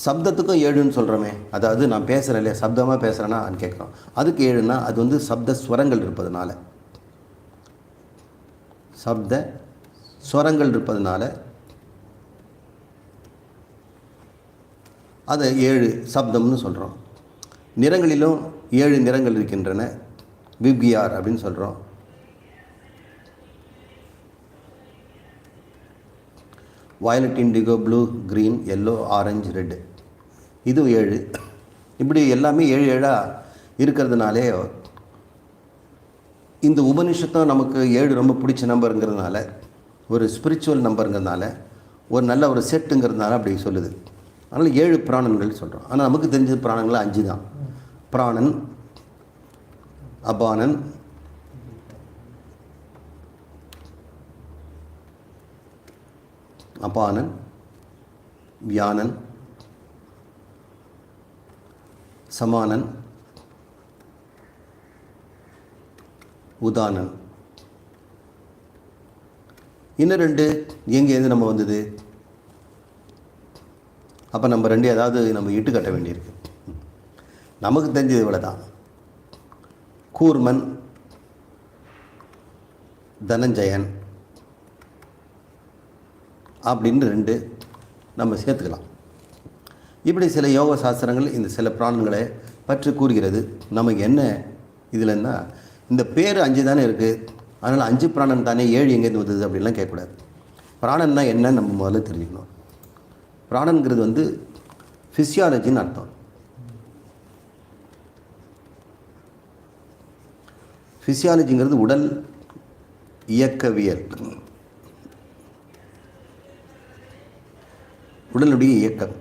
சப்தத்துக்கும் 7ன்னு சொல்கிறோமே, அதாவது நான் பேசுகிறேன் இல்லையா, சப்தமாக பேசுகிறேன்னா கேட்குறோம். அதுக்கு 7ன்னா அது வந்து சப்த ஸ்வரங்கள் இருப்பதனால, சப்த ஸ்வரங்கள் இருப்பதனால அதை 7 சப்தம்னு சொல்கிறோம். நிறங்களிலும் 7 நிறங்கள் இருக்கின்றன. விப்கியார் அப்படின்னு சொல்கிறோம். Violet, indigo, blue, green, yellow, orange, red, இது 7. இப்படி எல்லாமே 7 7ஆக இருக்கிறதுனாலே இந்த உபனிஷத்தும் நமக்கு 7 ரொம்ப பிடிச்ச நம்பருங்கிறதுனால, ஒரு ஸ்பிரிச்சுவல் நம்பருங்கிறதுனால, ஒரு நல்ல ஒரு செட்டுங்கிறதுனால அப்படி சொல்லுது. அதனால் 7 பிராணன்கள் சொல்கிறோம். ஆனால் நமக்கு தெரிஞ்ச பிராணங்கள் 5 தான். பிராணன், அபானன், வியானன், சமானன், உதானன். இன்னும் 2 எங்கேருந்து நம்ம வந்தது? அப்போ நம்ம 2 ஏதாவது நம்ம இட்டு கட்ட வேண்டியிருக்கு. நமக்கு தெரிஞ்சது இவ்வளோ தான். கூர்மன், தனஞ்சயன் அப்படின்னு 2 நம்ம சேர்த்துக்கலாம். இப்படி சில யோக சாஸ்திரங்கள் இந்த சில பிராணங்களை பற்றி கூறுகிறது. நமக்கு என்ன இதில்னா, இந்த பேர் 5 தானே இருக்குது, அதனால் 5 பிராணன் தானே, 7 எங்கேருந்து வந்தது அப்படின்லாம் கேட்கக்கூடாது. பிராணன்னா என்ன நம்ம முதல்ல தெரிஞ்சுக்கணும். பிராணங்கிறது வந்து ஃபிசியாலஜின்னு அர்த்தம். ஃபிசியாலஜிங்கிறது உடல் இயக்கவியல், உடலுடைய இயக்கம்.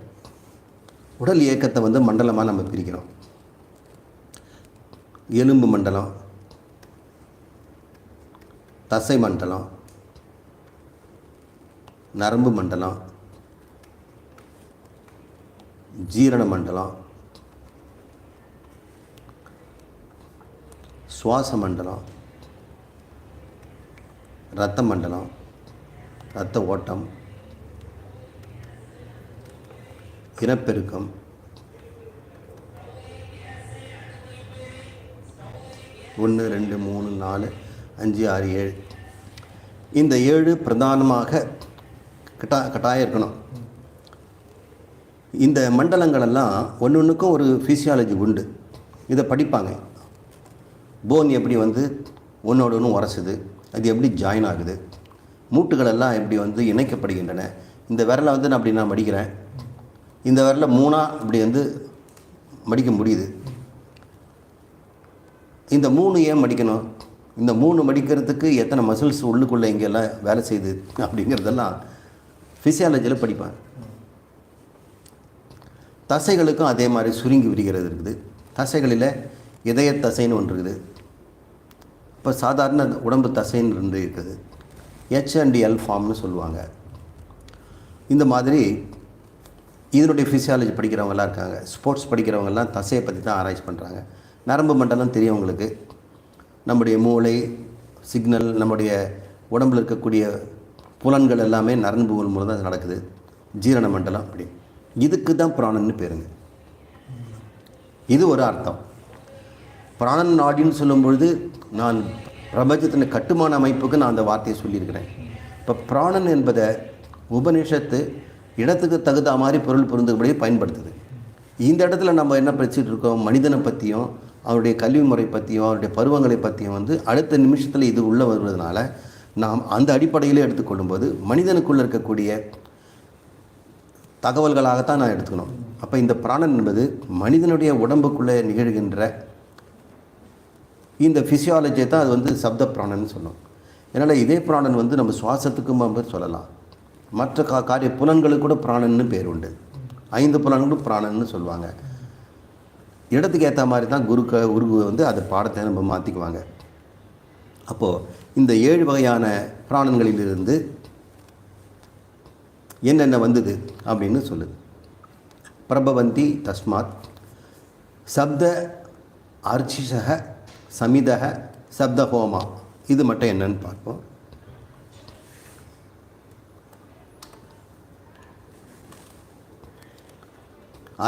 உடல் இயக்கத்தை வந்து மண்டலமாக நம்ம பிரிக்கிறோம். எலும்பு மண்டலம், தசை மண்டலம், நரம்பு மண்டலம், ஜீரண மண்டலம், சுவாச மண்டலம், இரத்த மண்டலம், இரத்த ஓட்டம், இனப்பெருக்கம், ஒன்று 2 3 4 5 6 7 இந்த 7 பிரதானமாக கட்டாயம் இருக்கணும். இந்த மண்டலங்களெல்லாம் ஒன்று ஒன்றுக்கும் ஒரு ஃபிசியாலஜி உண்டு. இதை படிப்பாங்க. போன் எப்படி வந்து ஒன்றோடு ஒன்று உரசுது, அது எப்படி ஜாயின் ஆகுது, மூட்டுகளெல்லாம் எப்படி வந்து இணைக்கப்படுகின்றன. இந்த விரலை வந்து நான் மடிக்கிறேன், இந்த விரலை 3 இப்படி வந்து மடிக்க முடியுது. இந்த 3 ஏன் மடிக்கணும், இந்த 3 மடிக்கிறதுக்கு எத்தனை மசில்ஸ் உள்ளுக்குள்ளே இங்கெல்லாம் வேலை செய்யுது அப்படிங்கிறதெல்லாம் ஃபிசியாலஜியில் படிப்பேன். தசைகளுக்கும் அதே மாதிரி சுருங்கி விரிகிறது இருக்குது. தசைகளில் இதய தசைன்னு ஒன்று இருக்குது. இப்போ சாதாரண உடம்பு தசைன்னு இருக்குது. H&L ஃபார்ம்னு சொல்லுவாங்க. இந்த மாதிரி இதனுடைய ஃபிசியாலஜி படிக்கிறவங்களாம் இருக்காங்க. ஸ்போர்ட்ஸ் படிக்கிறவங்கெல்லாம் தசையை பற்றி தான் ஆராய்ச்சி பண்ணுறாங்க. நரம்பு மண்டலம் தெரியும் உங்களுக்கு. நம்முடைய மூளை சிக்னல், நம்முடைய உடம்பில் இருக்கக்கூடிய புலன்கள் எல்லாமே நரம்புகள் மூலம் தான் நடக்குது. ஜீரண மண்டலம் அப்படி. இதுக்கு தான் பிராணன்னு பேருங்க. இது ஒரு அர்த்தம். பிராணன் நாடின்னு சொல்லும் பொழுது நான் பிரபஞ்சத்தின் கட்டுமான அமைப்புக்கு நான் அந்த வார்த்தையை சொல்லியிருக்கிறேன். இப்போ பிராணன் என்பதை உபநிஷத்து இடத்துக்கு தகுந்த மாதிரி பொருள் பொருந்தபடியே பயன்படுத்துது. இந்த இடத்துல நம்ம என்ன படிச்சுட்டு இருக்கோம், மனிதனை பற்றியும் அவருடைய கல்வி முறை பற்றியும் அவருடைய பருவங்களை பற்றியும் வந்து அடுத்த நிமிஷத்தில் இது உள்ளே வருவதனால நாம் அந்த அடிப்படையிலே எடுத்துக்கொள்ளும்போது மனிதனுக்குள்ளே இருக்கக்கூடிய தகவல்களாகத்தான் நான் எடுத்துக்கணும். அப்போ இந்த பிராணன் என்பது மனிதனுடைய உடம்புக்குள்ளே நிகழ்கின்ற இந்த ஃபிசியாலஜியை தான் அது வந்து சப்த பிராணன்னு சொன்னோம். அதனால் இதே பிராணன் வந்து நம்ம சுவாசத்துக்கும் சொல்லலாம். மற்ற காரிய புலன்களுக்கு கூட பிராணன்னு பேர் உண்டு. 5 புலன்களும் பிராணன்னு சொல்லுவாங்க. இடத்துக்கு ஏற்ற மாதிரி தான் குரு வந்து அது பாடத்தை நம்ம மாற்றிக்குவாங்க. அப்போது இந்த 7 வகையான பிராணன்களிலிருந்து என்னென்ன வந்தது அப்படின்னு சொல்லுது. பிரபவந்தி தஸ்மாத் சப்த அர்ச்சிஷக சமிதக சப்தஹோமா. இது மட்டும் என்னன்னு பார்ப்போம்.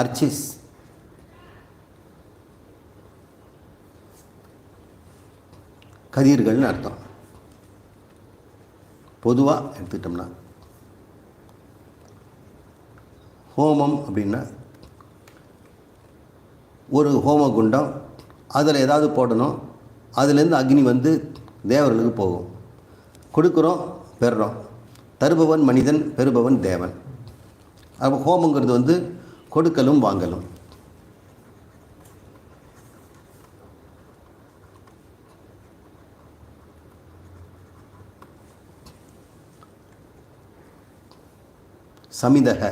அர்ச்சிஸ் கதிர்கள்னு அர்த்தம். பொதுவாக எடுத்துக்கிட்டோம்னா ஹோமம் அப்படின்னா ஒரு ஹோம குண்டம், அதில் ஏதாவது போடணும், அதுலேருந்து அக்னி வந்து தேவர்களுக்கு போகும். கொடுக்குறோம், பெறுறோம். தருபவன் மனிதன், பெறுபவன் தேவன். அப்போ ஹோமங்கிறது வந்து கொடுக்கலும் வாங்கலும். சமிதக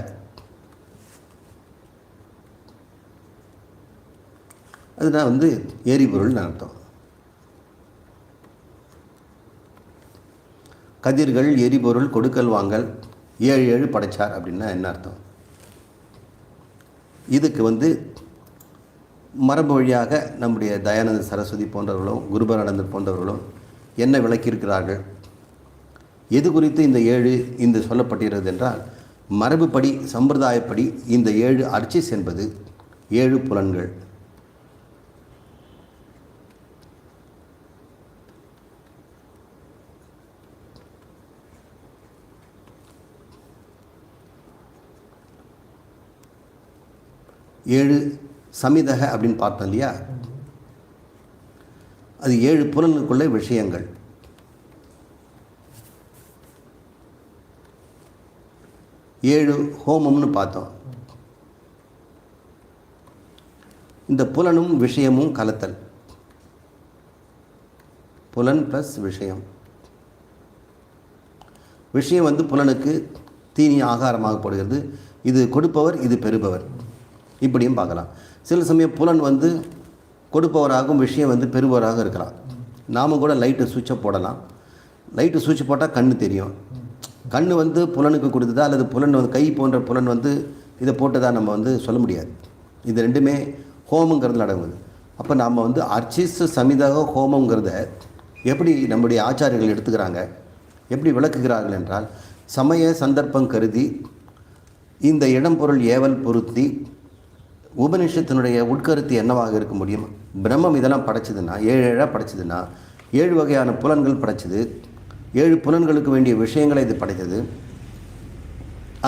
அதுதான் வந்து எரிபொருள்னு அர்த்தம். கதிர்கள், எரிபொருள், கொடுக்கல் வாங்கல், 7 படைச்சார் அப்படின்னா என்ன அர்த்தம்? இதுக்கு வந்து மரபு வழியாக நம்முடைய தயானந்த சரஸ்வதி போன்றவர்களும் குருபரானந்தர் போன்றவர்களும் என்ன விளக்கியிருக்கிறார்கள், எது குறித்து இந்த 7 இந்த சொல்லப்பட்டிருக்கிறது என்றால், மரபுப்படி சம்பிரதாயப்படி இந்த 7 அர்ச்சிஸ் என்பது 7 புலன்கள். ஏழு சமிதக அப்படின்னு பார்த்தோம் இல்லையா, அது 7 புலன்களுக்குள்ள விஷயங்கள். ஏழு ஹோமம்னு பார்த்தோம். இந்த புலனும் விஷயமும் கலத்தல். புலன் ப்ளஸ் விஷயம். விஷயம் வந்து புலனுக்கு தீனி ஆகாரமாக போடுகிறது. இது கொடுப்பவர், இது பெறுபவர். இப்படியும் பார்க்கலாம். சில சமயம் புலன் வந்து கொடுப்பவராகவும் விஷயம் வந்து பெறுபவராக இருக்கலாம். நாம் கூட லைட்டு சுவிட்சை போடலாம், லைட்டு சுவிட்ச் போட்டால் கண் தெரியும். கண் வந்து புலனுக்கு கொடுத்ததா அல்லது புலன் வந்து கை போன்ற புலன் வந்து இதை போட்டதா நம்ம வந்து சொல்ல முடியாது. இது ரெண்டுமே ஹோமங்கிறது அடங்குது. அப்போ நாம் வந்து அர்ச்சிஸ் சமிதாக ஹோமங்கிறத எப்படி நம்முடைய ஆச்சாரியர்கள் எடுத்துக்கிறாங்க, எப்படி விளக்குகிறார்கள் என்றால், சமய சந்தர்ப்பம் கருதி இந்த இடம் பொருள் ஏவல் பொருத்தி உபனிஷத்தினுடைய உட்கருத்து என்னவாக இருக்க முடியும்? பிரம்மம் இதெல்லாம் படைச்சதுன்னா 7 படைச்சதுன்னா 7 வகையான புலன்கள் படைச்சது. 7 புலன்களுக்கு வேண்டிய விஷயங்களை இது படைத்தது.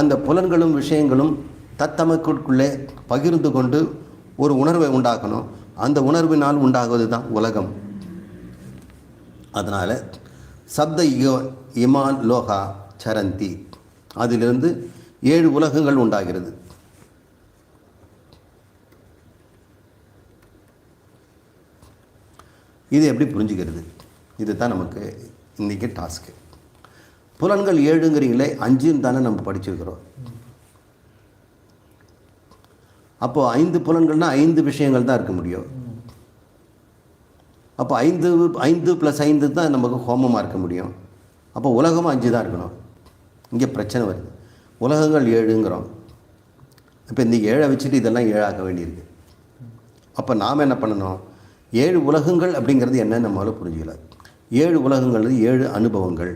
அந்த புலன்களும் விஷயங்களும் தத்தமக்குள்ளே பகிர்ந்து கொண்டு ஒரு உணர்வை உண்டாக்கணும். அந்த உணர்வினால் உண்டாகுவது தான் உலகம். அதனால் சப்த இமான் லோகா சரந்தி, அதிலிருந்து 7 உலகங்கள் உண்டாகிறது. இது எப்படி புரிஞ்சுக்கிறது? இது தான் நமக்கு இன்றைக்கி டாஸ்க்கு. புலன்கள் 7ங்கிறீங்களே, 5ன்னு தானே நம்ம படிச்சிருக்கிறோம். அப்போது 5 புலன்கள்னால் 5 விஷயங்கள் தான் இருக்க முடியும். அப்போ 5 + 5 தான் நமக்கு ஹோமமாக இருக்க முடியும். அப்போ உலகமும் 5 தான் இருக்கணும். இங்கே பிரச்சனை வருது. உலகங்கள் 7ங்கிறோம். இப்போ இந்த 7 வச்சுட்டு இதெல்லாம் 7 ஆக்க வேண்டியிருக்கு. அப்போ நாம் என்ன பண்ணணும்? 7 உலகங்கள் அப்படிங்கிறது என்னன்னு நம்மளால புரிஞ்சுக்கல. 7 உலகங்கள் 7 அனுபவங்கள்.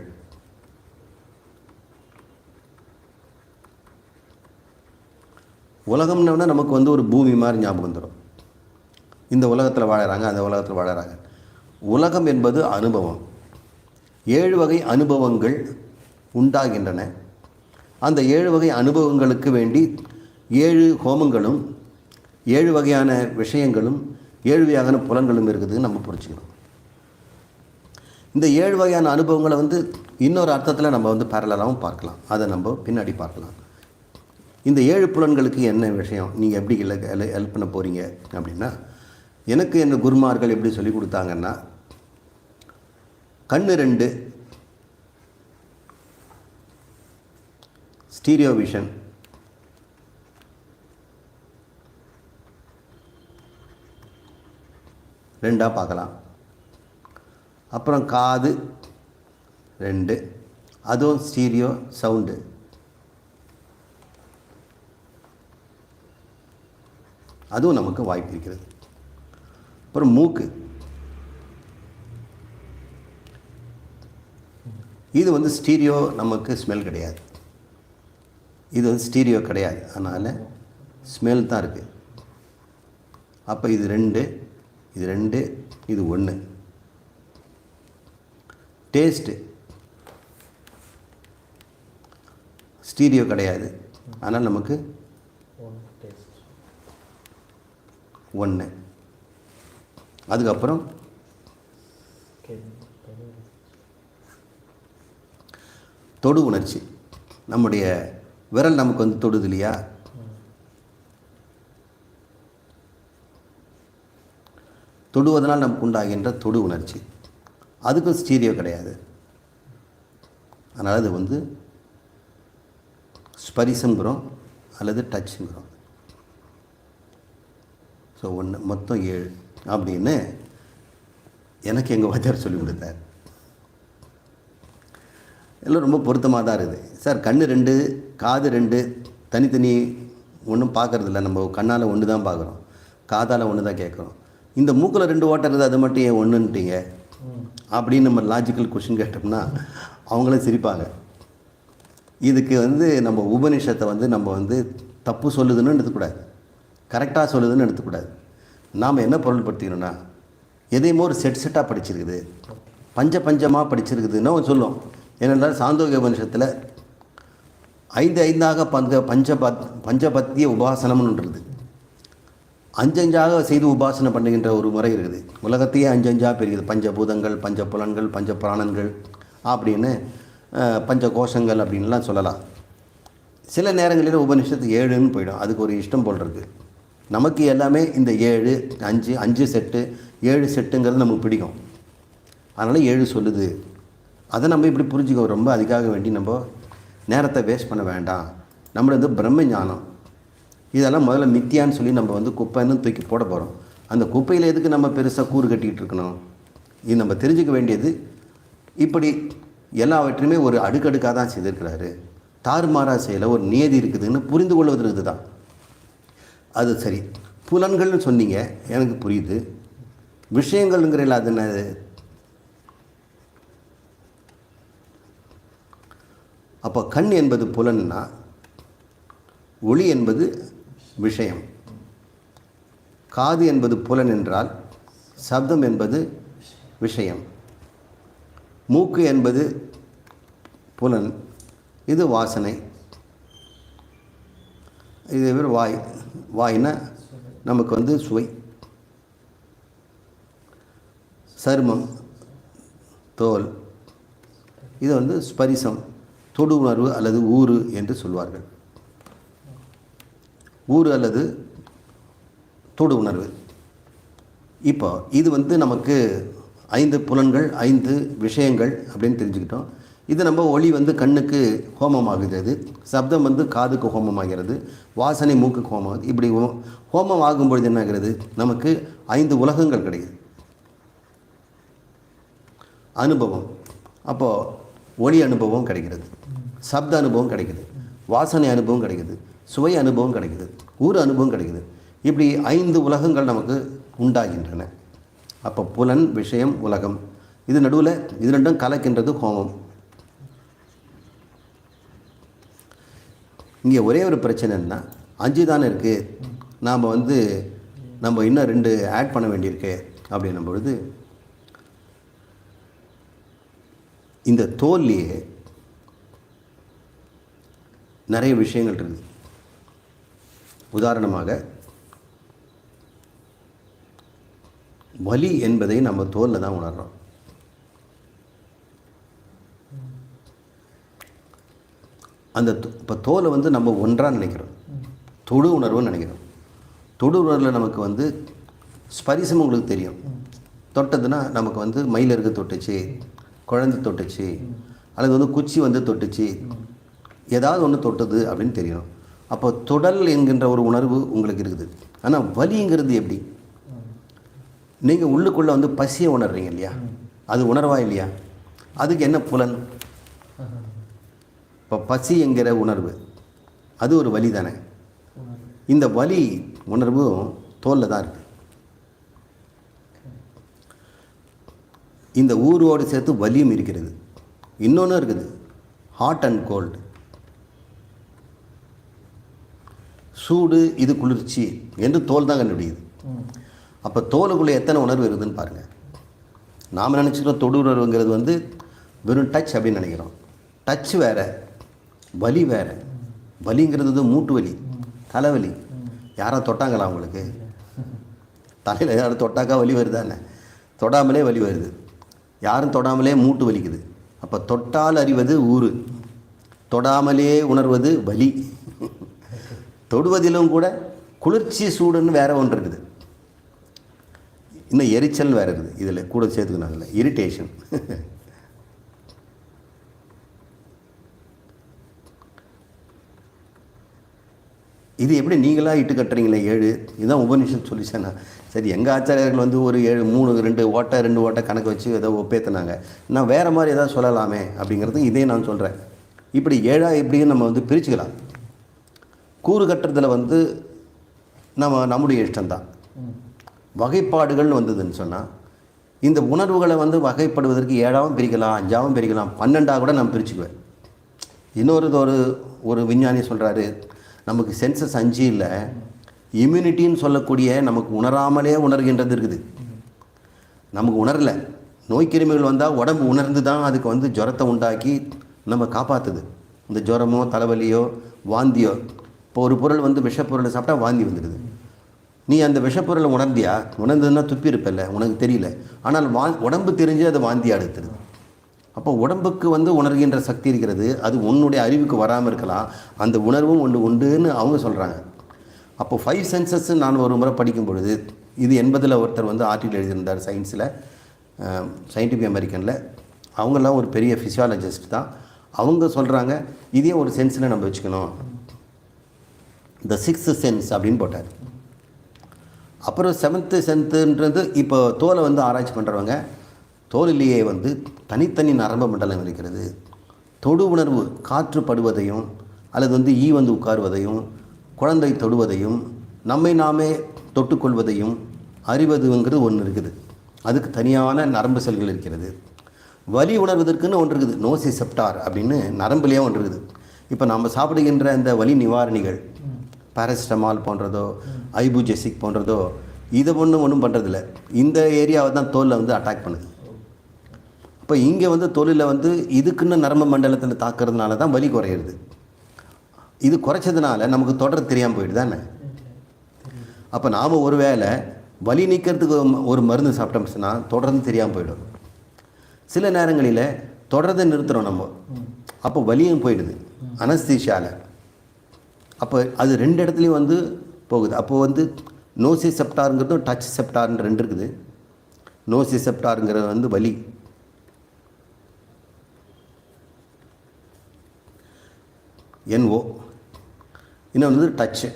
உலகம்னா நமக்கு வந்து ஒரு பூமி மாதிரி ஞாபகம் வந்துடும். இந்த உலகத்தில் வாழறாங்க, அந்த உலகத்தில் வாழறாங்க. உலகம் என்பது அனுபவம். 7 வகை அனுபவங்கள் உண்டாகின்றன. அந்த 7 வகை அனுபவங்களுக்கு வேண்டி 7 ஹோமங்களும் 7 வகையான விஷயங்களும் 7 வகையான புலன்களும் இருக்குதுன்னு நம்ம புரிஞ்சுக்கணும். இந்த 7 வகையான அனுபவங்களை வந்து இன்னொரு அர்த்தத்தில் நம்ம வந்து பேரலாகவும் பார்க்கலாம். அதை நம்ம பின்னாடி பார்க்கலாம். இந்த 7 புலன்களுக்கு என்ன விஷயம், நீங்கள் எப்படி ஹெல்ப் பண்ண போகிறீங்க அப்படின்னா, எனக்கு என்ன குருமார்கள் எப்படி சொல்லி கொடுத்தாங்கன்னா, கண்ணு 2 ஸ்டீரியோ விஷன், ரெண்டாக பார்க்கலாம். அப்புறம் காது 2, அதுவும் ஸ்டீரியோ சவுண்டு. அதுவும் நமக்கு வாய்ப்பு இருக்கிறது. அப்புறம் மூக்கு, இது வந்து ஸ்டீரியோ, நமக்கு ஸ்மெல் கிடையாது. இது வந்து ஸ்டீரியோ கிடையாது, அதனால் ஸ்மெல் தான் இருக்குது. அப்போ இது 2, இது 2, இது 1. டேஸ்ட்டு ஸ்டீரியோ கிடையாது, ஆனால் நமக்கு 1. அதுக்கப்புறம் தொடு உணர்ச்சி. நம்முடைய விரல் நமக்கு வந்து தொடுது இல்லையா, தொடுவதனால் நமக்கு உண்டாகின்ற தொடு உணர்ச்சி, அதுக்கும் ஸ்டீரியோ கிடையாது. அதனால் அது வந்து ஸ்பரிசங்கிறோம் அல்லது டச்சுங்கிறோம். ஸோ 1 மொத்தம் 7 அப்படின்னு எனக்கு எங்கள் வாத்தியார் சொல்லி கொடுத்தார். எல்லாம் ரொம்ப பொருத்தமாக தான் இருக்குது. சார் கண் 2, காது 2 தனித்தனி ஒன்றும் பார்க்குறதில்ல, நம்ம கண்ணால் 1 தான் பார்க்குறோம், காதால் 1 தான் கேட்குறோம். இந்த மூக்கில் 2 ஓட்டை இருக்குது, அது மட்டும் ஏன் 1ன்ட்டீங்க அப்படின்னு நம்ம லாஜிக்கல் கொஷின் கேட்டோம்னா அவங்களும் சிரிப்பாங்க. இதுக்கு வந்து நம்ம உபநிஷத்தை வந்து நம்ம வந்து தப்பு சொல்லுதுன்னு எடுத்துக்கூடாது, கரெக்டாக சொல்லுதுன்னு எடுத்துக்கூடாது. நாம் என்ன பொருள்படுத்திக்கணும்னா, எதையுமோ ஒரு செட்டாக படிச்சிருக்குது, பஞ்சமாக படிச்சிருக்குதுன்னு சொல்லும். ஏனென்றால் சாந்தோக்கிய உபநிஷத்தில் 5 பஞ்சபத்திய உபாசனம்ன்றது 5 செய்து உபாசனை பண்ணுகின்ற ஒரு முறை இருக்குது. உலகத்தையே 5 பிரிக்குது. பஞ்சபூதங்கள், பஞ்சபுலன்கள், பஞ்சபிராணன்கள் அப்படின்னு, பஞ்சகோஷங்கள் அப்படின்லாம் சொல்லலாம். சில நேரங்களில் உபநிஷத்து 7ன்னு போயிடும். அதுக்கு ஒரு இஷ்டம் போல் இருக்குது. நமக்கு எல்லாமே இந்த 7, 5 செட்டு 7 செட்டுங்கிறது நமக்கு பிடிக்கும். அதனால் 7 சொல்லுது. அதை நம்ம இப்படி புரிஞ்சுக்கோ. ரொம்ப அதுக்காக வேண்டி நம்ம நேரத்தை வேஸ்ட் பண்ண வேண்டாம். நம்மளது வந்து பிரம்ம ஞானம். இதெல்லாம் முதல்ல மித்தியான்னு சொல்லி நம்ம வந்து குப்பைன்னு தூக்கி போட போகிறோம். அந்த குப்பையில் எதுக்கு நம்ம பெருசாக கூறு கட்டிக்கிட்டு இருக்கணும்? இது நம்ம தெரிஞ்சுக்க வேண்டியது, இப்படி எல்லாவற்றையுமே ஒரு அடுக்கடுக்காக தான் செய்திருக்கிறாரு. தாறுமாறாக செய்யலை, ஒரு நியதி இருக்குதுன்னு புரிந்து கொள்வதற்கு தான். அது சரி. புலன்கள்னு சொன்னீங்க, எனக்கு புரியுது. விஷயங்கள்ங்கிற அது என்ன? அப்போ கண் என்பது புலன்னா, ஒளி என்பது விஷயம். காது என்பது புலன் என்றால் சப்தம் என்பது விஷயம். மூக்கு என்பது புலன், இது வாசனை. இது பேர் வாய். வாய்னா நமக்கு சுவை. சருமம், தோல், இது ஸ்பரிசம், தொடு உணர்வு அல்லது ஊறு என்று சொல்வார்கள். ஊறு அல்லது தொடு உணர்வு. இப்போ இது நமக்கு 5 புலன்கள், 5 விஷயங்கள் அப்படின்னு தெரிஞ்சுக்கிட்டோம். இது நம்ம ஒளி கண்ணுக்கு ஹோமமாகிறது, சப்தம் காதுக்கு ஹோமமாகிறது, வாசனை மூக்குக்கு ஹோமம். இப்படி ஹோமம் ஆகும்பொழுது என்ன ஆகிறது? நமக்கு 5 உலகங்கள் கிடைக்குது. அனுபவம், அப்போது ஒளி அனுபவம் கிடைக்கிறது, சப்த அனுபவம் கிடைக்குது, வாசனை அனுபவம் கிடைக்குது, சுவை அனுபவம் கிடைக்குது, ஊர் அனுபவம் கிடைக்குது. இப்படி 5 உலகங்கள் நமக்கு உண்டாகின்றன. அப்போ புலன், விஷயம், உலகம், இது நடுவில் இது ரெண்டும் கலக்கின்றது ஹோமம். இங்கே ஒரே ஒரு பிரச்சனைன்னா 5 தானே இருக்குது, நாம் நம்ம இன்னும் 2 ஆட் பண்ண வேண்டியிருக்கு அப்படின்னும் பொழுது இந்த தோல்லையே நிறைய விஷயங்கள் இருக்குது. உதாரணமாக வலி என்பதை நம்ம தோலில் தான் உணர்கிறோம். அந்த இப்போ தோலை நம்ம ஒன்றாக நினைக்கிறோம், தொடு உணர்வுன்னு நினைக்கிறோம். தொடு உணர்வில் நமக்கு ஸ்பரிசம் உங்களுக்கு தெரியும். தொட்டதுன்னா நமக்கு மயில் இருக்க தொட்டுச்சு, குழந்தை தொட்டுச்சு, அல்லது குச்சி தொட்டுச்சு, ஏதாவது ஒன்று தொட்டுது அப்படின்னு தெரியும். அப்போ தொடல் என்கின்ற ஒரு உணர்வு உங்களுக்கு இருக்குது. ஆனால் வலிங்கிறது எப்படி? நீங்கள் உள்ளுக்குள்ளே பசியை உணர்றீங்க இல்லையா, அது உணர்வா இல்லையா? அதுக்கு என்ன புலன்? இப்போ பசி என்கிற உணர்வு அது ஒரு வலி தானே. இந்த வலி உணர்வும் தோலில் தான் இருக்குது. இந்த ஊரோடு சேர்த்து வலியும் இருக்கிறது. இன்னொன்று இருக்குது, ஹாட் அண்ட் கோல்டு. சூடு, இது குளிர்ச்சி என்று தோல் தான் கண்டுபிடிக்குது. அப்போ தோலுக்குள்ளே எத்தனை உணர்வு இருக்குதுன்னு பாருங்கள். நாம் நினச்சிக்கிறோம் தொடு உணர்வுங்கிறது வெறும் டச் அப்படின்னு நினைக்கிறோம். டச் வேறு, வலி வேறு. வலிங்கிறது மூட்டு வலி, தலைவலி. யாரோ தொட்டாங்களா உங்களுக்கு? தலையில் யாரும் தொட்டாக்கா வலி வருதா என்ன? தொடாமலே வலி வருது. யாரும் தொடாமலே மூட்டு வலிக்குது. அப்போ தொட்டால் அறிவது ஊறு, தொடாமலே உணர்வது வலி. தொடுவதிலும் கூட குளிர்ச்சி, சூடுன்னு வேறு ஒன்று இருக்குது. இன்னும் எரிச்சல் வேறு இருக்குது. இதில் கூட சேர்த்துக்கணும், இரிட்டேஷன். இது எப்படி நீங்களாக இட்டு கட்டுறீங்களே 7? இதுதான் உபநிஷத் சொல்லிச்சேன்னா. சரி, எங்கள் ஆச்சாரியர்கள் ஒரு 7, 3, 2 ஓட்டை கணக்கு வச்சு ஏதோ ஒப்பேற்றினாங்க. நான் வேறு மாதிரி ஏதாவது சொல்லலாமே அப்படிங்கிறது இதே நான் சொல்கிறேன். இப்படி 7 எப்படின்னு நம்ம பிரிச்சுக்கலாம். கூறு கட்டுறதுல நம்முடைய இஷ்டம்தான். வகைப்பாடுகள்னு வந்ததுன்னு சொன்னால் இந்த உணர்வுகளை வகைப்படுவதற்கு 7ஆவும் பிரிக்கலாம், 5ஆவும் பிரிக்கலாம், 12ஆக கூட நான் பிரிச்சுக்குவேன். ஒரு விஞ்ஞானி சொல்கிறாரு, நமக்கு சென்சஸ் 5 இல்லை, இம்யூனிட்டின்னு சொல்லக்கூடிய நமக்கு உணராமலே உணர்கின்றது இருக்குது. நமக்கு உணரலை. நோய்க்கிருமிகள் வந்தால் உடம்பு உணர்ந்து தான் அதுக்கு ஜுரத்தை உண்டாக்கி நம்ம காப்பாற்றுது. இந்த ஜுரமோ தலைவலியோ வாந்தியோ. இப்போ ஒரு பொருள் விஷப்பொருளை சாப்பிட்டா வாந்தி வந்துடுது. நீ அந்த விஷப்பொருளை உணர்ந்தியா? உணர்ந்ததுன்னா துப்பி இருப்பல்ல, உனக்கு தெரியல. ஆனால் உடம்பு தெரிஞ்சு அதை வாந்தி அடுத்துருது. அப்போ உடம்புக்கு உணர்கின்ற சக்தி இருக்கிறது. அது உன்னுடைய அறிவுக்கு வராமல் இருக்கலாம். அந்த உணர்வும் உண்டுன்னு அவங்க சொல்கிறாங்க. அப்போ 5 சென்சஸ் நான் ஒரு முறை படிக்கும் பொழுது, இது 80ல் ஒருத்தர் ஆர்டிக்கல் எழுதியிருந்தார் சயின்ஸில், சயின்டிஃபிக் அமெரிக்கனில். அவங்கெல்லாம் ஒரு பெரிய ஃபிசியாலஜிஸ்ட் தான். அவங்க சொல்கிறாங்க, இதே ஒரு சென்ஸில் நம்ம வச்சுக்கணும், த 6th சென்ஸ் அப்படின்னு போட்டார். அப்புறம் 7th சென்ஸுன்றது இப்போ தோலை ஆராய்ச்சி பண்ணுறவங்க தோலிலேயே வந்து தனித்தனி நரம்பு மண்டலம் இருக்கிறது. தொடு உணர்வு, காற்று படுவதையும் அல்லது வந்து ஈ வந்து உட்காருவதையும் குழந்தை தொடுவதையும் நம்மை நாமே தொட்டுக்கொள்வதையும் அறிவதுங்கிறது ஒன்று இருக்குது. அதுக்கு தனியான நரம்பு செல்கள் இருக்கிறது. வலி உணர்வதற்குன்னு ஒன்று இருக்குது, நோசிசெப்டார் அப்படின்னு நரம்புலேயே ஒன்று இருக்குது. இப்போ நம்ம சாப்பிடுகின்ற இந்த வலி நிவாரணிகள் பாராசிட்டமால் போன்றதோ ஐபுஜெசிக் போன்றதோ இதை ஒன்றும் பண்ணுறதில்ல. இந்த ஏரியாவை தான் தோலில் வந்து அட்டாக் பண்ணுது. இப்போ இங்கே வந்து தோலில் வந்து இதுக்குன்னு நரம்பு மண்டலத்தில் தாக்குறதுனால தான் வலி குறையிறது. இது குறைச்சதுனால நமக்கு தொடர் தெரியாமல் போயிடுது தானே. அப்போ நாம் ஒரு வேளை வலி நீக்கிறதுக்கு ஒரு மருந்து சாப்பிட்டோம்னா தொடர்ந்து தெரியாமல் போயிடும். சில நேரங்களில் தொடர்ந்து நிறுத்துகிறோம் நம்ம, அப்போ வலியும் போயிடுது அனஸ்தீஷியாவில். அப்போ அது ரெண்டு இடத்துலையும் வந்து போகுது. அப்போது வந்து நோசிசெப்டாருங்கிறதும் டச் செப்டார்னு ரெண்டு இருக்குது. நோசிசெப்டாருங்கிறது வந்து வலி, NO, இன்னொன்று வந்து டச்சு.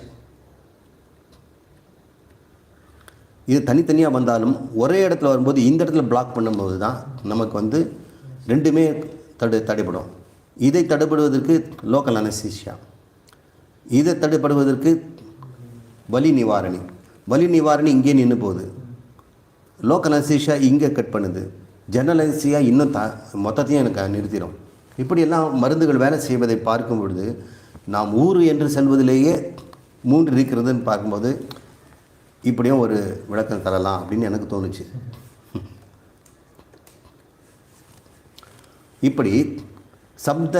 இது தனித்தனியாக வந்தாலும் ஒரே இடத்துல வரும்போது இந்த இடத்துல பிளாக் பண்ணும்போது தான் நமக்கு வந்து ரெண்டுமே தடைப்படும். இதை தடைப்படுவதற்கு லோக்கல் அனஸ்தீசியா, இதை தடைப்படுவதற்கு வலி நிவாரணி. வலி நிவாரணி இங்கே நின்று போகுது, லோக்கல் அனஸ்தீசியா இங்கே கட் பண்ணுது, ஜெனரல் அனஸ்தீசியா இன்னும் மொத்தத்தையும் எனக்கு நிறுத்திடும். இப்படியெல்லாம் மருந்துகள் வேலை செய்வதை பார்க்கும் பொழுது நாம் ஊர் என்று செல்வதிலேயே 3 இருக்கிறதுன்னு பார்க்கும்போது இப்படியும் ஒரு விளக்கம் தரலாம் அப்படின்னு எனக்கு தோணுச்சு. இப்படி சப்த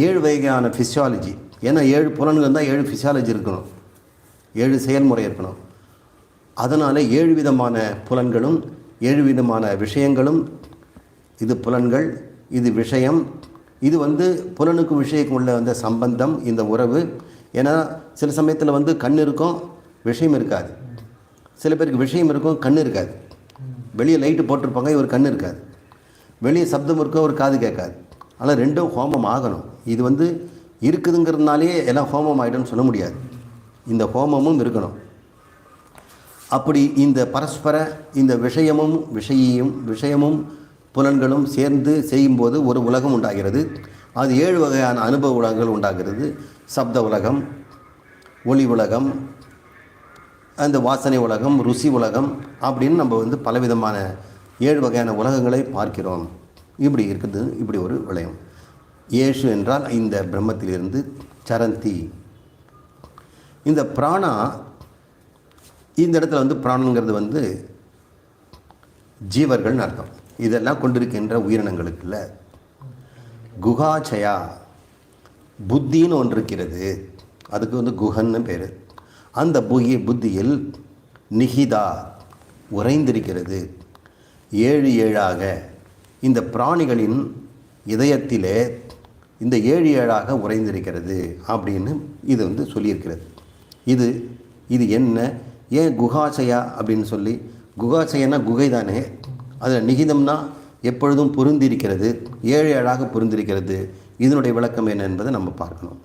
7 வகையான ஃபிசியாலஜி, ஏன்னா 7 புலன்கள் இருந்தால் 7 ஃபிசியாலஜி இருக்கணும், 7 செயல்முறை இருக்கணும். அதனால் 7 விதமான புலன்களும் 7 விதமான விஷயங்களும். இது புலன்கள், இது விஷயம், இது வந்து புலனுக்கு விஷயக்கும் உள்ள அந்த சம்பந்தம், இந்த உறவு. ஏன்னா சில சமயத்தில் வந்து கண் இருக்கும், விஷயம் இருக்காது. சில பேருக்கு விஷயம் இருக்கும், கண் இருக்காது. வெளியே லைட்டு போட்டிருப்பாங்க, இவர் கண் இருக்காது. வெளியே சப்தம் இருக்கும், ஒரு காது கேட்காது. ஆனால் ரெண்டும் ஹோமம் ஆகணும். இது வந்து இருக்குதுங்கிறதுனாலே எல்லாம் ஹோமம் ஆகிடும்னு சொல்ல முடியாது. இந்த ஹோமமும் இருக்கணும். அப்படி இந்த பரஸ்பர இந்த விஷயமும் புலன்களும் சேர்ந்து செய்யும்போது ஒரு உலகம் உண்டாகிறது. அது 7 வகையான அனுபவ உலகங்கள் உண்டாகிறது. சப்த உலகம், ஒளி உலகம், அந்த வாசனை உலகம், ருசி உலகம் அப்படின்னு நம்ம வந்து பலவிதமான 7 வகையான உலகங்களை பார்க்கிறோம். இப்படி இருக்குது. இப்படி ஒரு விளையம். ஏஷு என்றால் இந்த பிரம்மத்திலிருந்து, சரந்தி இந்த பிராணா. இந்த இடத்துல வந்து பிராணங்கிறது வந்து ஜீவர்கள்னு அர்த்தம். இதெல்லாம் கொண்டிருக்கின்ற உயிரினங்களுக்குள்ள குகாச்சயா புத்தின்னு ஒன்று இருக்கிறது. அதுக்கு வந்து குஹன்னு பேர். அந்த புத்தியில் நிகிதா உறைந்திருக்கிறது. 7 7ஆக இந்த பிராணிகளின் இதயத்திலே இந்த 7 7ஆக உறைந்திருக்கிறது அப்படின்னு இது வந்து சொல்லியிருக்கிறது. இது என்ன, ஏன் குகாச்சயா அப்படின்னு சொல்லி, குகாச்சயன்னா குகை தானே, அதில் நிகிதம்னா எப்பொழுதும் பொருந்திருக்கிறது, 7 7ஆக பொருந்திருக்கிறது. இதனுடைய விளக்கம் என்ன என்பதை நம்ம பார்க்கணும்.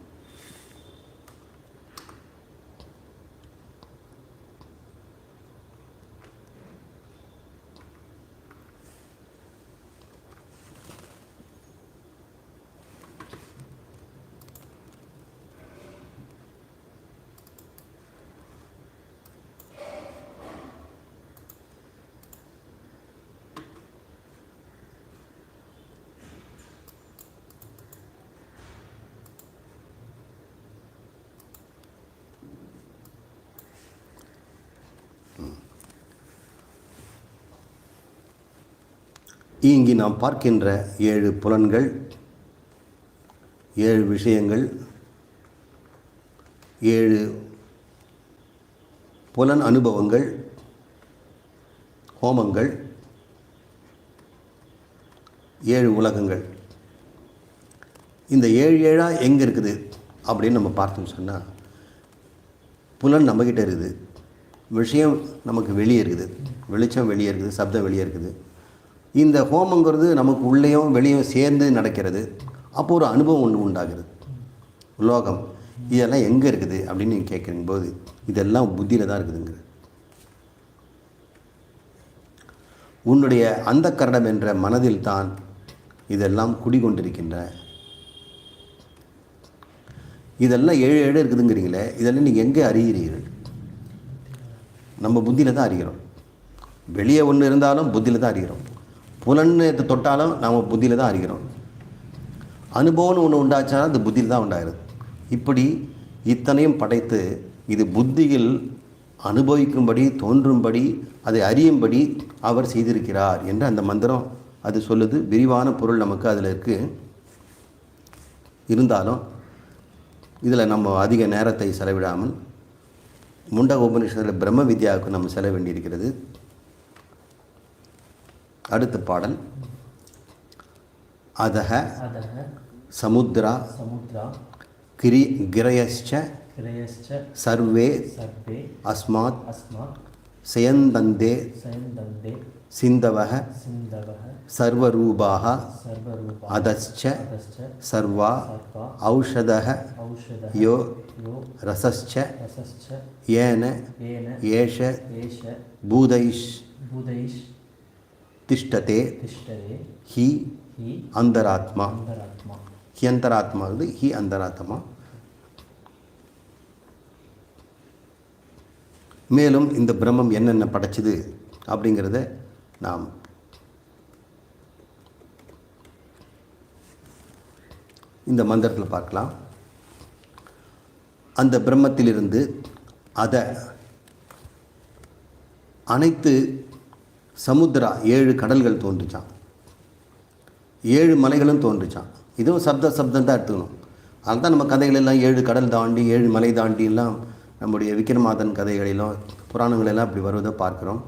இங்கு நாம் பார்க்கின்ற 7 புலன்கள், 7 விஷயங்கள், 7 புலன் அனுபவங்கள், ஹோமங்கள், 7 உலகங்கள். இந்த 7 7ஆக எங்கே இருக்குது அப்படின்னு நம்ம பார்த்தோம்னு சொன்னால், புலன் நம்மக்கிட்ட இருக்குது, விஷயம் நமக்கு வெளியே இருக்குது, வெளிச்சம் வெளியே இருக்குது, சப்தம் வெளியே இருக்குது. இந்த ஹோமங்கிறது நமக்கு உள்ளேயும் வெளியும் சேர்ந்து நடக்கிறது. அப்போ ஒரு அனுபவம் ஒன்று உண்டாகிறது. உலோகம் இதெல்லாம் எங்கே இருக்குது அப்படின்னு நீங்கள் கேட்குறீங்க போது இதெல்லாம் புத்தியில் தான் இருக்குதுங்கிறது. உன்னுடைய அந்த கரணம் என்ற மனதில் தான் இதெல்லாம் குடிகொண்டிருக்கின்றன. இதெல்லாம் 7 இருக்குதுங்கிறீங்களே, இதெல்லாம் நீங்கள் எங்கே அறிகிறீர்கள்? நம்ம புத்தியில் தான் அறிகிறோம். வெளியே ஒன்று இருந்தாலும் புத்தியில் தான் அறிகிறோம். புலன்னு தொட்டாலும் நாம் புத்தியில் தான் அறிகிறோம். அனுபவம்னு ஒன்று உண்டாச்சாலும் அது புத்தியில் தான் உண்டாகிறது. இப்படி இத்தனையும் படைத்து இது புத்தியில் அனுபவிக்கும்படி, தோன்றும்படி, அதை அறியும்படி அவர் செய்திருக்கிறார் என்று அந்த மந்திரம் அது சொல்லுது. விரிவான பொருள் நமக்கு அதில் இருக்குது. இருந்தாலும் இதில் நம்ம அதிக நேரத்தை செலவிடாமல் முண்டக உபநிஷத்தில் பிரம்ம வித்யாவுக்கு நம்ம செலவு வேண்டியிருக்கிறது. அடுத்த பாடல். அதஹ சமுத்ரா கிரயஸ்ச சர்வே அஸ்மாத் சயந்தந்தே சிந்தவஹ சர்வரூபாஹ அதஸ்ச சர்வா ஔஷதஹ யோ ரசஸ்ச ஏன ஏஷ பூதைஷ் திஷ்டதே ஹி அந்தராத்மா. ஹி அந்தராத்மா வந்து ஹி அந்தராத்மா. மேலும் இந்த பிரம்மம் என்னென்ன படைச்சிது அப்படிங்கிறத நாம் இந்த மந்திரத்தில் பார்க்கலாம். அந்த பிரம்மத்திலிருந்து அனைத்து சமுத்திரா 7 கடல்கள் தோன்றிச்சான், 7 மலைகளும் தோன்றிச்சான். இதுவும் சப்தம் தான் எடுத்துக்கணும். அதுதான் நம்ம கதைகளெல்லாம் 7 கடல் தாண்டி 7 மலை தாண்டி எல்லாம் நம்முடைய விக்ரமாதன் கதைகளிலும் புராணங்களெல்லாம் இப்படி வருவதை பார்க்குறோம்.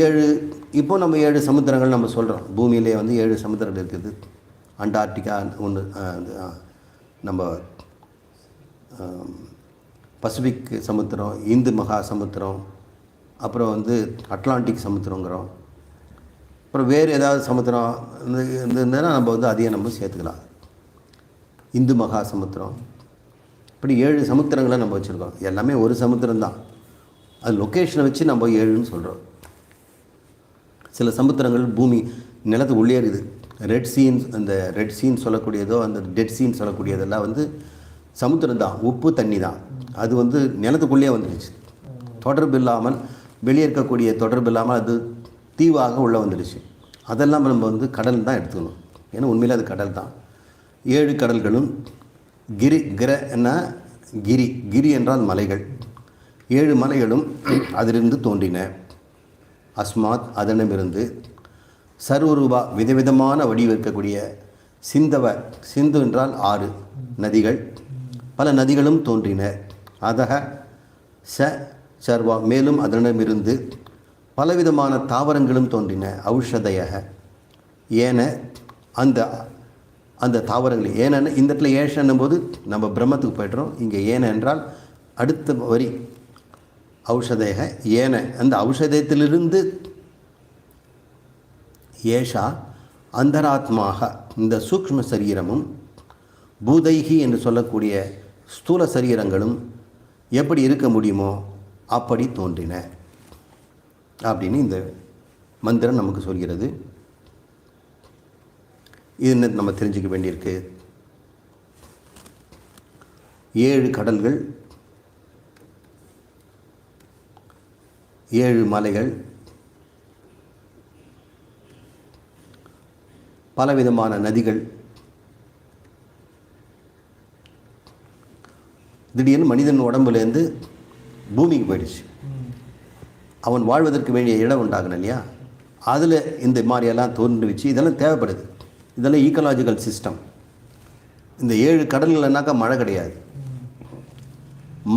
7 இப்போ நம்ம 7 சமுத்திரங்கள் நம்ம சொல்கிறோம். பூமியிலே வந்து 7 சமுத்திரங்கள் இருக்குது. அண்டார்டிகா ஒன்று, நம்ம பசிபிக் சமுத்திரம், இந்து மகா சமுத்திரம், அப்புறம் வந்து அட்லாண்டிக் சமுத்திரங்கிறோம். அப்புறம் வேறு ஏதாவது சமுத்திரம் இருந்ததுன்னா நம்ம வந்து அதையே நம்ம சேர்த்துக்கலாம். இந்து மகா சமுத்திரம், இப்படி 7 சமுத்திரங்களை நம்ம வச்சுருக்கோம். எல்லாமே ஒரு சமுத்திரம் தான், அது லொக்கேஷனை வச்சு நம்ம 7ன்னு சொல்கிறோம். சில சமுத்திரங்கள் பூமி நிலத்துக்கு உள்ளே இருக்குது. அந்த ரெட் சீன்னு சொல்லக்கூடியதோ அந்த டெட் சீன்னு சொல்லக்கூடியதெல்லாம் வந்து சமுத்திரம் தான், உப்பு தண்ணி தான். அது வந்து நிலத்துக்குள்ளே வந்துடுச்சு, தொடர்பு இல்லாமல், வெளியே இருக்கக்கூடிய தொடர்பு இல்லாமல் அது தீவாக உள்ளே வந்துடுச்சு. அதெல்லாம் நம்ம வந்து கடல் தான் எடுத்துக்கணும். ஏன்னா உண்மையில் அது கடல் தான். 7 கடல்களும் என்ன கிரி என்றால் மலைகள். 7 மலைகளும் அதிலிருந்து தோன்றின. அஸ்மாத் அதனமிருந்து சர்வரூபா விதவிதமான வடிவு இருக்கக்கூடிய சிந்து என்றால் 6 நதிகள், பல நதிகளும் தோன்றின. அதக சர்வா மேலும் அதனமிருந்து பலவிதமான தாவரங்களும் தோன்றின. ஔஷதயக ஏன அந்த தாவரங்கள் ஏன்னு இந்த இடத்துல ஏஷன்னும் போது நம்ம பிரம்மத்துக்கு போய்ட்றோம். இங்கே ஏன என்றால் அடுத்த வரி ஔஷதேக ஏன, அந்த ஔஷதத்திலிருந்து ஏஷா அந்தராத்மாக இந்த சூக்ஷ்ம சரீரமும் பூதைகி என்று சொல்லக்கூடிய ஸ்தூல சரீரங்களும் எப்படி இருக்க முடியுமோ அப்படி தோன்றின அப்படின்னு இந்த மந்திரம் நமக்கு சொல்கிறது. இது நம்ம தெரிஞ்சுக்க வேண்டியிருக்கு. 7 கடல்கள், 7 மலைகள், பலவிதமான நதிகள். திடீர்னு மனிதன் உடம்புலேருந்து பூமிக்கு போயிடுச்சு. அவன் வாழ்வதற்கு வேண்டிய இடம் உண்டாகணும் இல்லையா? அதில் இந்த மாதிரியெல்லாம் தோன்றுவிச்சு. இதெல்லாம் தேவைப்படுது. இதெல்லாம் ஈக்கலாஜிக்கல் சிஸ்டம். இந்த 7 கடல்கள்னாக்கா மழை கிடையாது,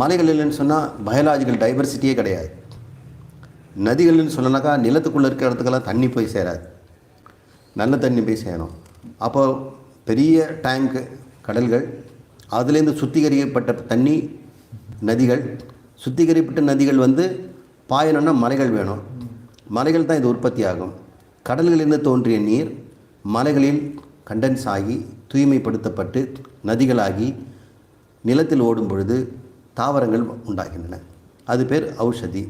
மலைகள் இல்லைன்னு சொன்னால் பயாலாஜிக்கல் டைவர்சிட்டியே கிடையாது, நதிகள்னு சொன்னாக்கா நிலத்துக்குள்ளே இருக்கிற இடத்துக்கெல்லாம் தண்ணி போய் சேராது, நல்ல தண்ணி போய் சேரும். அப்போ பெரிய டேங்கு கடல்கள், அதுலேருந்து சுத்திகரிக்கப்பட்ட தண்ணி நதிகள். சுத்திகரிக்கப்பட்ட நதிகள் வந்து பாயணும்னா மலைகள் வேணும், மலைகள் தான் இது உற்பத்தி ஆகும். கடல்களிலிருந்து தோன்றிய நீர் மலைகளில் கண்டென்ஸ் ஆகி தூய்மைப்படுத்தப்பட்டு நதிகளாகி நிலத்தில் ஓடும் பொழுது தாவரங்கள் உண்டாகின்றன. அது பேர் ஔஷதி.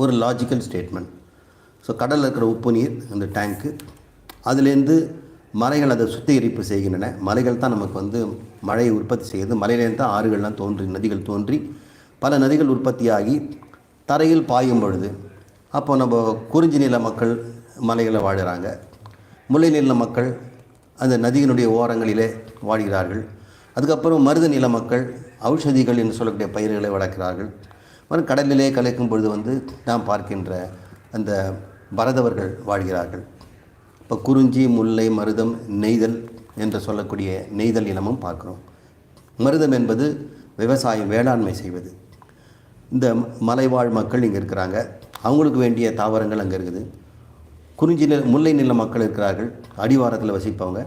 ஒரு லாஜிக்கல் ஸ்டேட்மெண்ட். ஸோ கடலில் இருக்கிற உப்பு நீர் அந்த டேங்க்கு, அதுலேருந்து மலைகள் அதை சுத்திகரிப்பு செய்கின்றன. மலைகள் தான் நமக்கு வந்து மழையை உற்பத்தி செய்யுது. மலையிலேருந்து தான் ஆறுகள்லாம் தோன்றி, நதிகள் தோன்றி, பல நதிகள் உற்பத்தியாகி தரையில் பாயும் பொழுது, அப்போ நம்ம குறிஞ்சி நில மக்கள் மலைகளை வாழ்கிறாங்க, முல்லை நில மக்கள் அந்த நதியினுடைய ஓரங்களிலே வாழ்கிறார்கள். அதுக்கப்புறம் மருத நில மக்கள் ஔஷதிகள் என்று சொல்லக்கூடிய பயிர்களை வளர்க்கிறார்கள். மறுபடியும் கடலிலே கலக்கும் பொழுது வந்து நாம் பார்க்கின்ற அந்த பரதவர்கள் வாழ்கிறார்கள். இப்போ குறிஞ்சி, முல்லை, மருதம், நெய்தல் என்று சொல்லக்கூடிய நெய்தல் இனமும் பார்க்குறோம். மருதம் என்பது விவசாயம், வேளாண்மை செய்வது. இந்த மலைவாழ் மக்கள் இங்கே இருக்கிறாங்க, அவங்களுக்கு வேண்டிய தாவரங்கள் அங்கே இருக்குது. குறிஞ்சி நில, முல்லை நில மக்கள் இருக்கிறார்கள், அடிவாரத்தில் வசிப்பவங்க,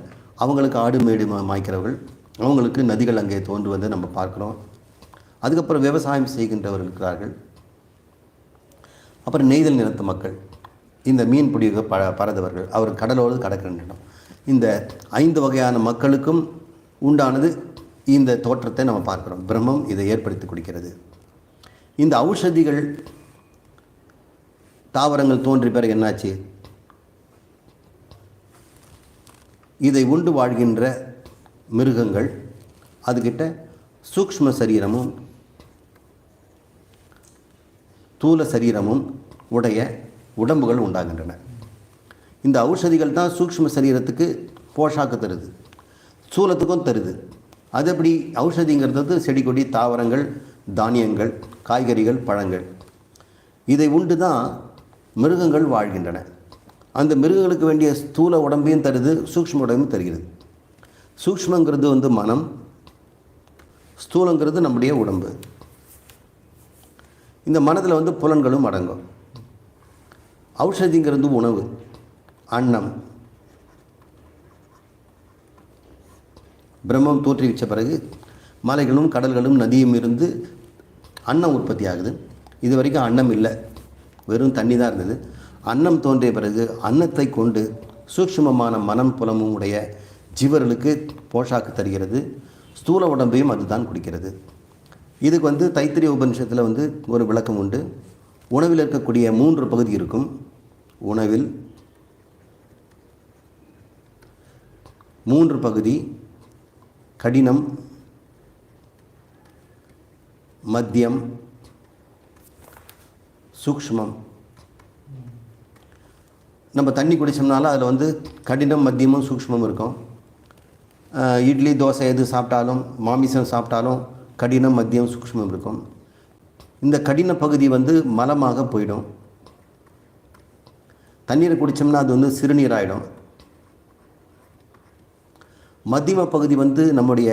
அவங்களுக்கு ஆடு மேடு மாய்க்கிறவர்கள், அவங்களுக்கு நதிகள் அங்கே தோன்றுவதை நம்ம பார்க்குறோம். அதுக்கப்புறம் விவசாயம் செய்கின்றவர்கள் இருக்கிறார்கள். அப்புறம் நெய்தல் நிலத்து மக்கள், இந்த மீன் பிடி பரதவர்கள், அவர் கடலோடு கடக்கிற இடம். இந்த 5 வகையான மக்களுக்கும் உண்டானது இந்த தோற்றத்தை நம்ம பார்க்குறோம். பிரம்மம் இதை ஏற்படுத்தி கொடுக்கிறது. இந்த ஔஷதிகள் தாவரங்கள் தோன்றி பிறகு என்னாச்சு? இதை உண்டு வாழ்கின்ற மிருகங்கள், அதுக்கிட்ட சூக்ஷ்ம சரீரமும் தூல சரீரமும் உடைய உடம்புகள் உண்டாகின்றன. இந்த ஔஷதிகள் தான் சூக்ஷ்ம சரீரத்துக்கு போஷாக்கு தருது, சூலத்துக்கும் தருது. அது எப்படி? ஔஷதிங்கிறது செடி கொடி தாவரங்கள், தானியங்கள், காய்கறிகள், பழங்கள், இதை உண்டு தான் மிருகங்கள் வாழ்கின்றன. அந்த மிருகங்களுக்கு வேண்டிய ஸ்தூல உடம்பையும் தருது, சூக்ஷ்ம உடம்பையும் தருகிறது. சூக்ஷ்மங்கிறது வந்து மனம், ஸ்தூலங்கிறது நம்முடைய உடம்பு. இந்த மனதில் வந்து புலன்களும் அடங்கும். ஔஷதிங்கிறது உணவு, அன்னம். பிரம்மம் தோற்றுவிச்ச பிறகு மலைகளும் கடல்களும் நதியும் இருந்து அன்னம் உற்பத்தி ஆகுது. இது வரைக்கும் அன்னம் இல்லை, வெறும் தண்ணி தான் இருந்தது. அன்னம் தோன்றிய பிறகு அன்னத்தை கொண்டு சூக்ஷ்மமான மனம் புலமும் உடைய ஜீவர்களுக்கு போஷாக்கு தருகிறது. ஸ்தூல உடம்பையும் அதுதான் குடிக்கிறது. இதுக்கு வந்து தைத்திரிய உபனிஷத்தில் வந்து ஒரு விளக்கம் உண்டு. உணவில் இருக்கக்கூடிய 3 பகுதி இருக்கும். உணவில் 3 பகுதி: கடினம், மத்தியம், சூக்ஷ்மம். நம்ம தண்ணி குடித்தோம்னாலும் அதில் வந்து கடினம், மத்தியமும் சூக்ஷ்மம் இருக்கும். இட்லி, தோசை எது சாப்பிட்டாலும், மாமிசம் சாப்பிட்டாலும் கடினம், மத்தியம், சூக்ஷ்மம் இருக்கும். இந்த கடின பகுதி வந்து மலமாக போயிடும். தண்ணீரை குடித்தோம்னா அது வந்து சிறுநீர் ஆகிடும். மத்தியம பகுதி வந்து நம்முடைய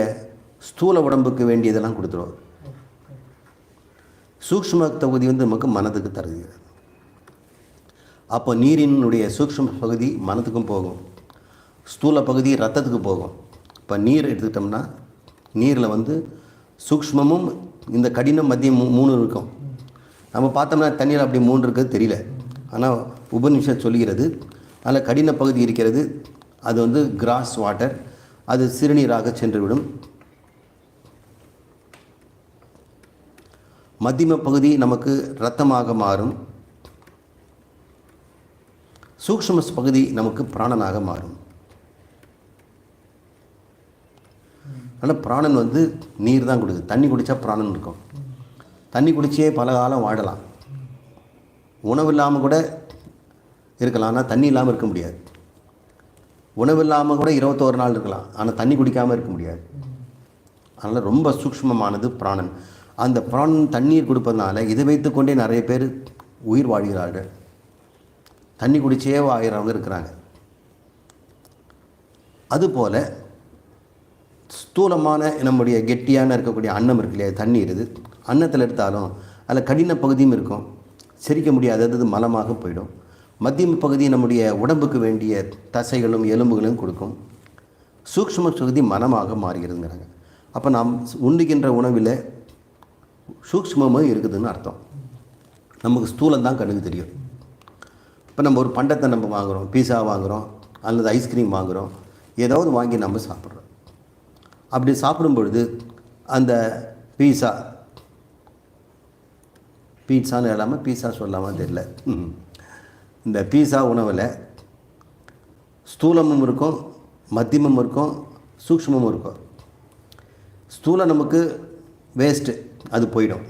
ஸ்தூல உடம்புக்கு வேண்டியதெல்லாம் கொடுத்துரும். சூக்ஷ்ம பகுதி வந்து நமக்கு மனதுக்கு தருகிறது. அப்போ நீரினுடைய சூக்ஷ்ம பகுதி மனத்துக்கும் போகும், ஸ்தூல பகுதி ரத்தத்துக்கு போகும். இப்போ நீர் எடுத்துக்கிட்டோம்னா நீரில் வந்து சூக்ஷ்மமும் இந்த கடினம், மத்தியம் 3 இருக்கும். நம்ம பார்த்தோம்னா தண்ணீர் அப்படி 3 இருக்கிறது தெரியல. ஆனால் உபனிஷத் சொல்கிறது அதில் கடின பகுதி இருக்கிறது, அது வந்து கிராஸ் வாட்டர், அது சிறுநீராக சென்றுவிடும். மத்தியம பகுதி நமக்கு இரத்தமாக மாறும். சூக்ஷ்ம பகுதி நமக்கு பிராணனாக மாறும். ஆனால் பிராணன் வந்து நீர் தான் கொடுக்குது. தண்ணி குடித்தா பிராணன் இருக்கும். தண்ணி குடிச்சே பல காலம் வாழலாம். உணவு இல்லாமல் கூட இருக்கலாம், ஆனால் தண்ணி இல்லாமல் இருக்க முடியாது. உணவு இல்லாமல் கூட 21 நாள் இருக்கலாம், ஆனால் தண்ணி குடிக்காமல் இருக்க முடியாது. அதனால் ரொம்ப சூக்ஷ்மமானது பிராணன். அந்த பிராணன் தண்ணீர் கொடுப்பதனால இதை வைத்துக்கொண்டே நிறைய பேர் உயிர் வாழ்கிறார்கள். தண்ணி குடிச்சே வாழ்கிறவங்க இருக்கிறாங்க. அதுபோல் ஸ்தூலமான நம்முடைய கெட்டியான இருக்கக்கூடிய அன்னம் இருக்கு இல்லையா, தண்ணீர். இது அன்னத்தில் எடுத்தாலும் அதில் கடின பகுதியும் இருக்கும், செரிக்க முடியாதது மலமாக போயிடும். மத்தியம பகுதி நம்முடைய உடம்புக்கு வேண்டிய தசைகளும் எலும்புகளையும் கொடுக்கும். சூக்ஷ்ம பகுதி மனமாக மாறுகிறதுங்கிறாங்க. அப்போ நாம் உண்ணுகின்ற உணவில் சூக்ஷ்மமாக இருக்குதுன்னு அர்த்தம். நமக்கு ஸ்தூலம் தான் கண்ணுக்கு தெரியும். இப்போ நம்ம ஒரு பண்டத்தை நம்ம வாங்குகிறோம், பீஸா வாங்குகிறோம் அல்லது ஐஸ்கிரீம் வாங்குகிறோம், ஏதாவது வாங்கி நம்ம சாப்பிட்றோம். அப்படி சாப்பிடும் பொழுது அந்த பீஸா பீட்சான்னு இல்லாமல் பீஸா சொல்லாமல் தெரியல. இந்த பீஸா உணவில் ஸ்தூலமும் இருக்கும், மத்தியமும் இருக்கும், சூக்ஷ்மமும் இருக்கும். ஸ்தூலம் நமக்கு வேஸ்ட்டு, அது போயிடும்.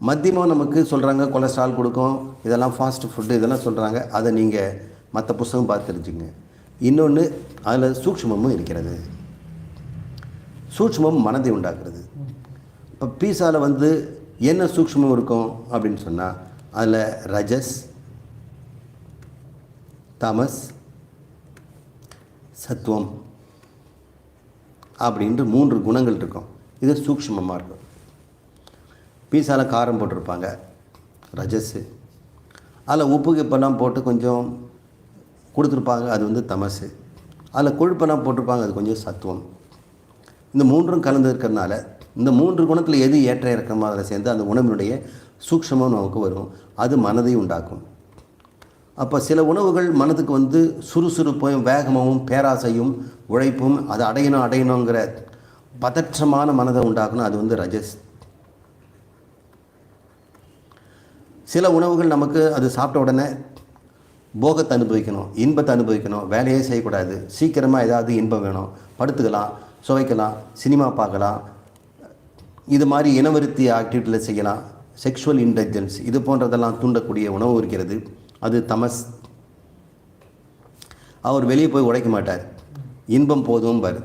மத்தியமாக நமக்கு சொல்கிறாங்க கொலஸ்ட்ரால் கொடுக்கும், இதெல்லாம் ஃபாஸ்ட் ஃபுட்டு இதெல்லாம் சொல்கிறாங்க. அதை நீங்கள் மற்ற புத்தகம் பார்த்து தெரிஞ்சுங்க. இன்னொன்று அதில் சூக்ஷ்மமும் இருக்கிறது. சூக்ஷ்மம் மனதை உண்டாக்குறது. இப்போ பீஸாவில் வந்து என்ன சூக்ஷ்மம் இருக்கும் அப்படின்னு சொன்னால் அதில் ரஜஸ், தமஸ், சத்துவம் அப்படின்ற 3 குணங்கள் இருக்கும். இது சூக்ஷ்மமாக இருக்கும். பீஸாவில் காரம் போட்டிருப்பாங்க, ரஜஸ்ஸு. அதில் உப்பு கிப்பெல்லாம் போட்டு கொஞ்சம் கொடுத்துருப்பாங்க, அது வந்து தமசு. அதில் கொழுப்பெல்லாம் போட்டிருப்பாங்க, அது கொஞ்சம் சத்துவம். இந்த 3ம் கலந்து இருக்கிறதுனால இந்த 3 குணத்தில் எது ஏற்ற இறக்கமாக அதில் சேர்ந்து அந்த உணவினுடைய சூக்ஷ்மம் நமக்கு வரும். அது மனதை உண்டாக்கும். அப்போ சில உணவுகள் மனதுக்கு வந்து சுறுசுறுப்பையும் வேகமும் பேராசையும் உழைப்பும் அதை அடையணுங்கிற பதற்றமான மனதை உண்டாக்கணும். அது வந்து ரஜஸ். சில உணவுகள் நமக்கு அது சாப்பிட்ட உடனே போகத்தை அனுபவிக்கணும், இன்பத்தை அனுபவிக்கணும், வேலையே செய்யக்கூடாது, சீக்கிரமாக ஏதாவது இன்பம் வேணும், படுத்துக்கலாம், சுவைக்கலாம், சினிமா பார்க்கலாம், இது மாதிரி இனவருத்தி ஆக்டிவிட்டியில் செய்யலாம், செக்ஷுவல் இன்டெலிஜென்ஸ் இது போன்றதெல்லாம் தூண்டக்கூடிய உணவு இருக்கிறது. அது தமஸ். அவர் வெளியே போய் உழைக்க மாட்டார், இன்பம் போதும் பாரு.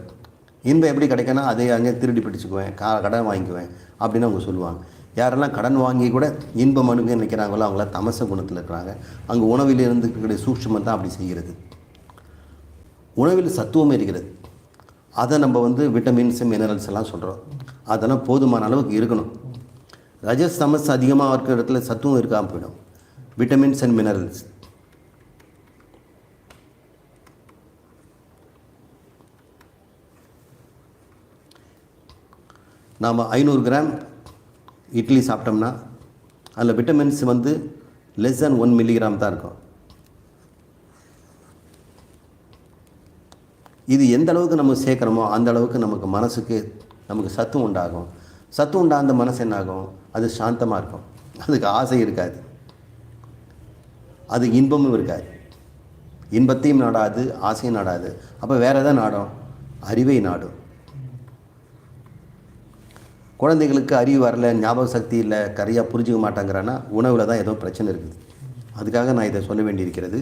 இன்பம் எப்படி கிடைக்குன்னா அதை அங்கே திருடி பிடிச்சிக்குவேன், கடன் வாங்கிக்குவேன் அப்படின்னு அவங்க சொல்லுவாங்க. யாரெல்லாம் கடன் வாங்கி கூட இன்பம் அணுக நினைக்கிறாங்களோ அவங்களாம் தமச குணத்தில் இருக்கிறாங்க. அங்கே உணவிலிருந்து இருக்கக்கூடிய சூக்ஷ்மம் தான் அப்படி செய்கிறது. உணவில் சத்துவம் இருக்கிறது. அதை நம்ம வந்து விட்டமின்ஸ் மினரல்ஸ் எல்லாம் சொல்கிறோம். அதெல்லாம் போதுமான அளவுக்கு இருக்கணும். ரஜஸ் தமஸ் அதிகமாக இருக்கிற இடத்துல சத்துவம் இருக்காமல் போயிடும். Vitamins and minerals. நாம் 500 கிராம் இட்லி சாப்பிட்டோம்னா அதில் விட்டமின்ஸ் வந்து லெஸ் தேன் 1 மில்லிகிராம் தான் இருக்கும். இது எந்த அளவுக்கு நம்ம சேர்க்குறோமோ அந்த அளவுக்கு நமக்கு மனசுக்கு நமக்கு சத்துவம் உண்டாகும். சத்துவம் உண்டாந்த மனசு என்னாகும்? அது சாந்தமாக இருக்கும். அதுக்கு ஆசை இருக்காது, அது இன்பமும் இருக்காது. இன்பத்தையும் நாடாது, ஆசையும் நாடாது. அப்போ வேறு எதாவது நாடும்? அறிவை நாடும். குழந்தைகளுக்கு அறிவு வரல, ஞாபக சக்தி இல்லை, கரையாக புரிஞ்சிக்க மாட்டாங்கிறான்னா உணவில் தான் ஏதோ பிரச்சனை இருக்குது. அதுக்காக நான் இதை சொல்ல வேண்டியிருக்கிறது.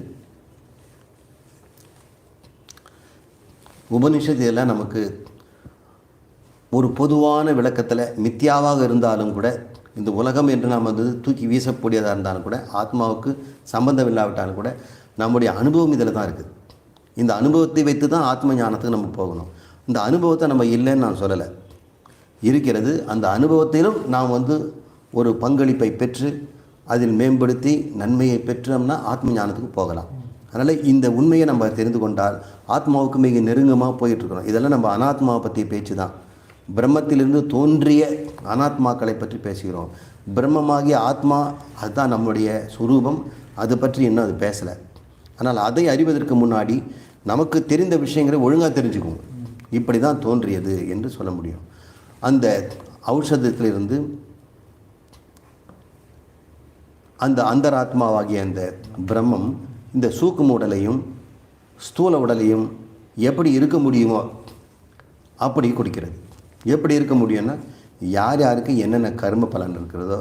உபனிஷத்து இதெல்லாம் நமக்கு ஒரு பொதுவான விளக்கத்தில் மித்தியாவாக இருந்தாலும் கூட, இந்த உலகம் என்று நாம் வந்து தூக்கி வீசக்கூடியதாக இருந்தாலும் கூட, ஆத்மாவுக்கு சம்பந்தம் இல்லாவிட்டாலும் கூட நம்முடைய அனுபவம் இதில் தான் இருக்குது. இந்த அனுபவத்தை வைத்து தான் ஆத்ம ஞானத்துக்கு நம்ம போகணும். இந்த அனுபவத்தை நம்ம இல்லைன்னு நான் சொல்லலை, இருக்கிறது. அந்த அனுபவத்திலும் நாம் வந்து ஒரு பங்களிப்பை பெற்று அதில் மேம்படுத்தி நன்மையை பெற்றோம்னா ஆத்ம ஞானத்துக்கு போகலாம். அதனால் இந்த உண்மையை நம்ம தெரிந்து கொண்டால் ஆத்மாவுக்கு மிக நெருங்கமாக போயிட்டுருக்கிறோம். இதெல்லாம் நம்ம அனாத்மாவை பற்றிய பேச்சு தான். பிரம்மத்திலிருந்து தோன்றிய அனாத்மாக்களை பற்றி பேசுகிறோம். பிரம்மமாகிய ஆத்மா அதுதான் நம்முடைய சுரூபம். அது பற்றி இன்னும் அது பேசலை. ஆனால் அதை அறிவதற்கு முன்னாடி நமக்கு தெரிந்த விஷயங்களை ஒழுங்காக தெரிஞ்சுக்குவோம். இப்படி தான் தோன்றியது என்று சொல்ல முடியும். அந்த ஔஷதத்திலிருந்து அந்த அந்தராத்மாவாகிய அந்த பிரம்மம் இந்த சூக்கும உடலையும் ஸ்தூல உடலையும் எப்படி இருக்க முடியுமோ அப்படி கொடுக்கிறது. எப்படி இருக்க முடியும்னா, யார் யாருக்கு என்னென்ன கர்ம பலன் இருக்கிறதோ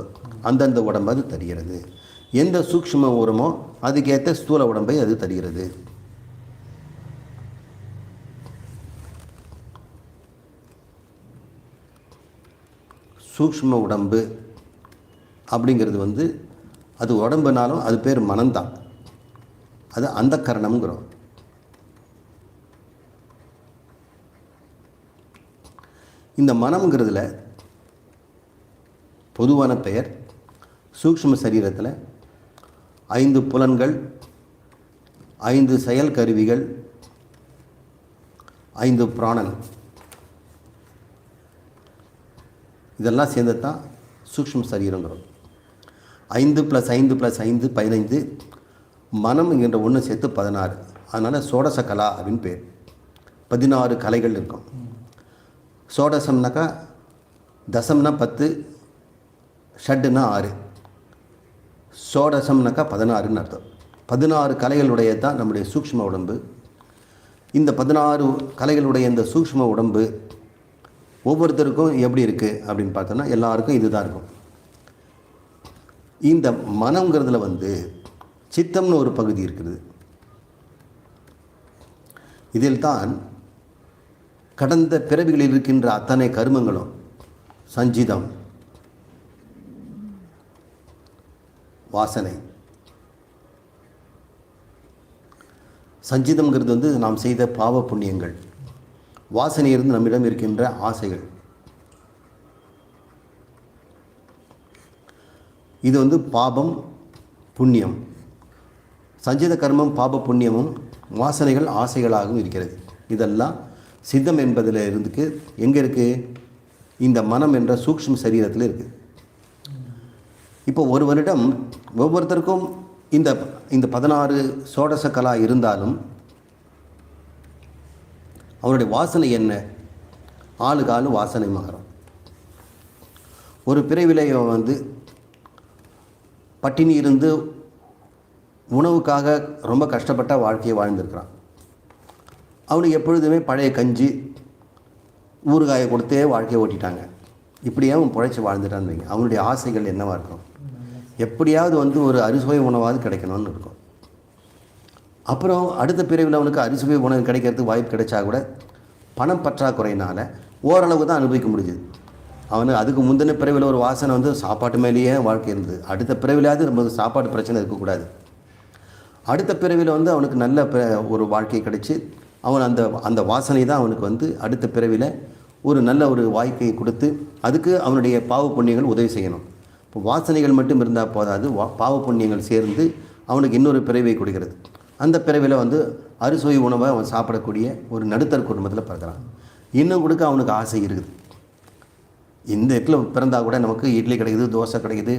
அந்தந்த உடம்பை அது தருகிறது. எந்த சூக்ஷ்ம உரமோ அதுக்கேற்ற ஸ்தூல உடம்பை அது தருகிறது. சூக்ஷ்ம உடம்பு அப்படிங்கிறது வந்து அது உடம்புனாலும் அது பேர் மனம்தான். அது அந்த கரணம்ங்கிறோம். இந்த மனம்ங்கிறதுல பொதுவான பெயர். சூக்ஷ்ம சரீரத்தில் 5 புலன்கள், 5 செயல் கருவிகள், 5 பிராணன், இதெல்லாம் சேர்ந்து தான் சூக்ஷ்ம சரீரங்கிறோம். 5 + 5 + 5 15. மனம் என்கின்ற ஒன்று சேர்த்து 16. அதனால் சோடச கலா அப்படின்னு பேர். 16 கலைகள் இருக்கும். சோடசம்னாக்கா, தசம்னா 10, ஷட்டுனா 6. ஷோடசம்னாக்கா 16ன்னு அர்த்தம். 16 கலைகளுடைய தான் நம்முடைய சூக்ஷ்ம உடம்பு. இந்த 16 கலைகளுடைய இந்த சூக்ஷ்ம உடம்பு ஒவ்வொருத்தருக்கும் எப்படி இருக்குது அப்படின்னு பார்த்தோன்னா எல்லாருக்கும் இதுதான் இருக்கும். இந்த மனங்கிறதுல சித்தம்னு ஒரு பகுதி இருக்குது. இதில் தான் கடந்த பிறவிகளில் இருக்கின்ற அத்தனை கர்மங்களும் சஞ்சிதம், வாசனை. சஞ்சிதம்ங்கிறது நாம் செய்த பாவ புண்ணியங்கள். வாசனையிலிருந்து நம்மிடம் இருக்கின்ற ஆசைகள். இது பாபம் புண்ணியம். சஞ்சித கர்மம் பாப புண்ணியமும் வாசனைகள் ஆசைகளாகவும் இருக்கிறது. இதெல்லாம் சித்தம் என்பதில் இருந்துக்கு எங்கே இருக்குது? இந்த மனம் என்ற சூக்ஷ்ம சரீரத்தில் இருக்குது. இப்போ ஒருவரிடம் ஒவ்வொருத்தருக்கும் இந்த 16 சோடச கலா இருந்தாலும் அவருடைய வாசனை என்ன? ஆளுக்கு ஆளு வாசனை மாறும். ஒரு பிறவிலை பட்டினி இருந்து உணவுக்காக ரொம்ப கஷ்டப்பட்ட வாழ்க்கையை வாழ்ந்திருக்கிறான். அவனுக்கு எப்பொழுதுமே பழைய கஞ்சி ஊறுகாயை கொடுத்தே வாழ்க்கையை ஓட்டிட்டாங்க. இப்படியே அவன் பிழைச்சி வாழ்ந்துட்டான்னு வைங்க. அவனுடைய ஆசைகள் என்னவாக இருக்கும்? எப்படியாவது ஒரு அறுசுவை உணவாவது கிடைக்கணும்னு இருக்கும். அப்புறம் அடுத்த பிரிவில் அவனுக்கு அறுசுவை உணவு கிடைக்கிறதுக்கு வாய்ப்பு கிடைச்சா கூட பணம் பற்றாக்குறையினால் ஓரளவு தான் அனுபவிக்க முடிஞ்சுது. அவனுக்கு அதுக்கு முந்தின பிறவியில் ஒரு வாசனை சாப்பாட்டு மேலேயே வாழ்க்கை இருந்தது. அடுத்த பிறவிலாவது நம்ம சாப்பாடு பிரச்சனை இருக்கக்கூடாது. அடுத்த பிறவியில் அவனுக்கு நல்ல ஒரு வாழ்க்கை கிடைச்சி அவன் அந்த வாசனை தான் அவனுக்கு அடுத்த பிறவியில் ஒரு நல்ல ஒரு வாழ்க்கையை கொடுத்து அதுக்கு அவனுடைய பாவ புண்ணியங்கள் உதவி செய்யணும். இப்போ வாசனைகள் மட்டும் இருந்தால் போதாது, பாவ புண்ணியங்கள் சேர்ந்து அவனுக்கு இன்னொரு பிறவியை கொடுக்கிறது. அந்த பிறவியில் அறுசுவை உணவை அவன் சாப்பிடக்கூடிய ஒரு நடுத்தர குடும்பத்தில் பிறக்கிறான். இன்னும் கொடுக்க அவனுக்கு ஆசை இருக்குது. இந்த இடத்துல பிறந்தால் கூட நமக்கு இட்லி கிடைக்குது, தோசை கிடைக்குது,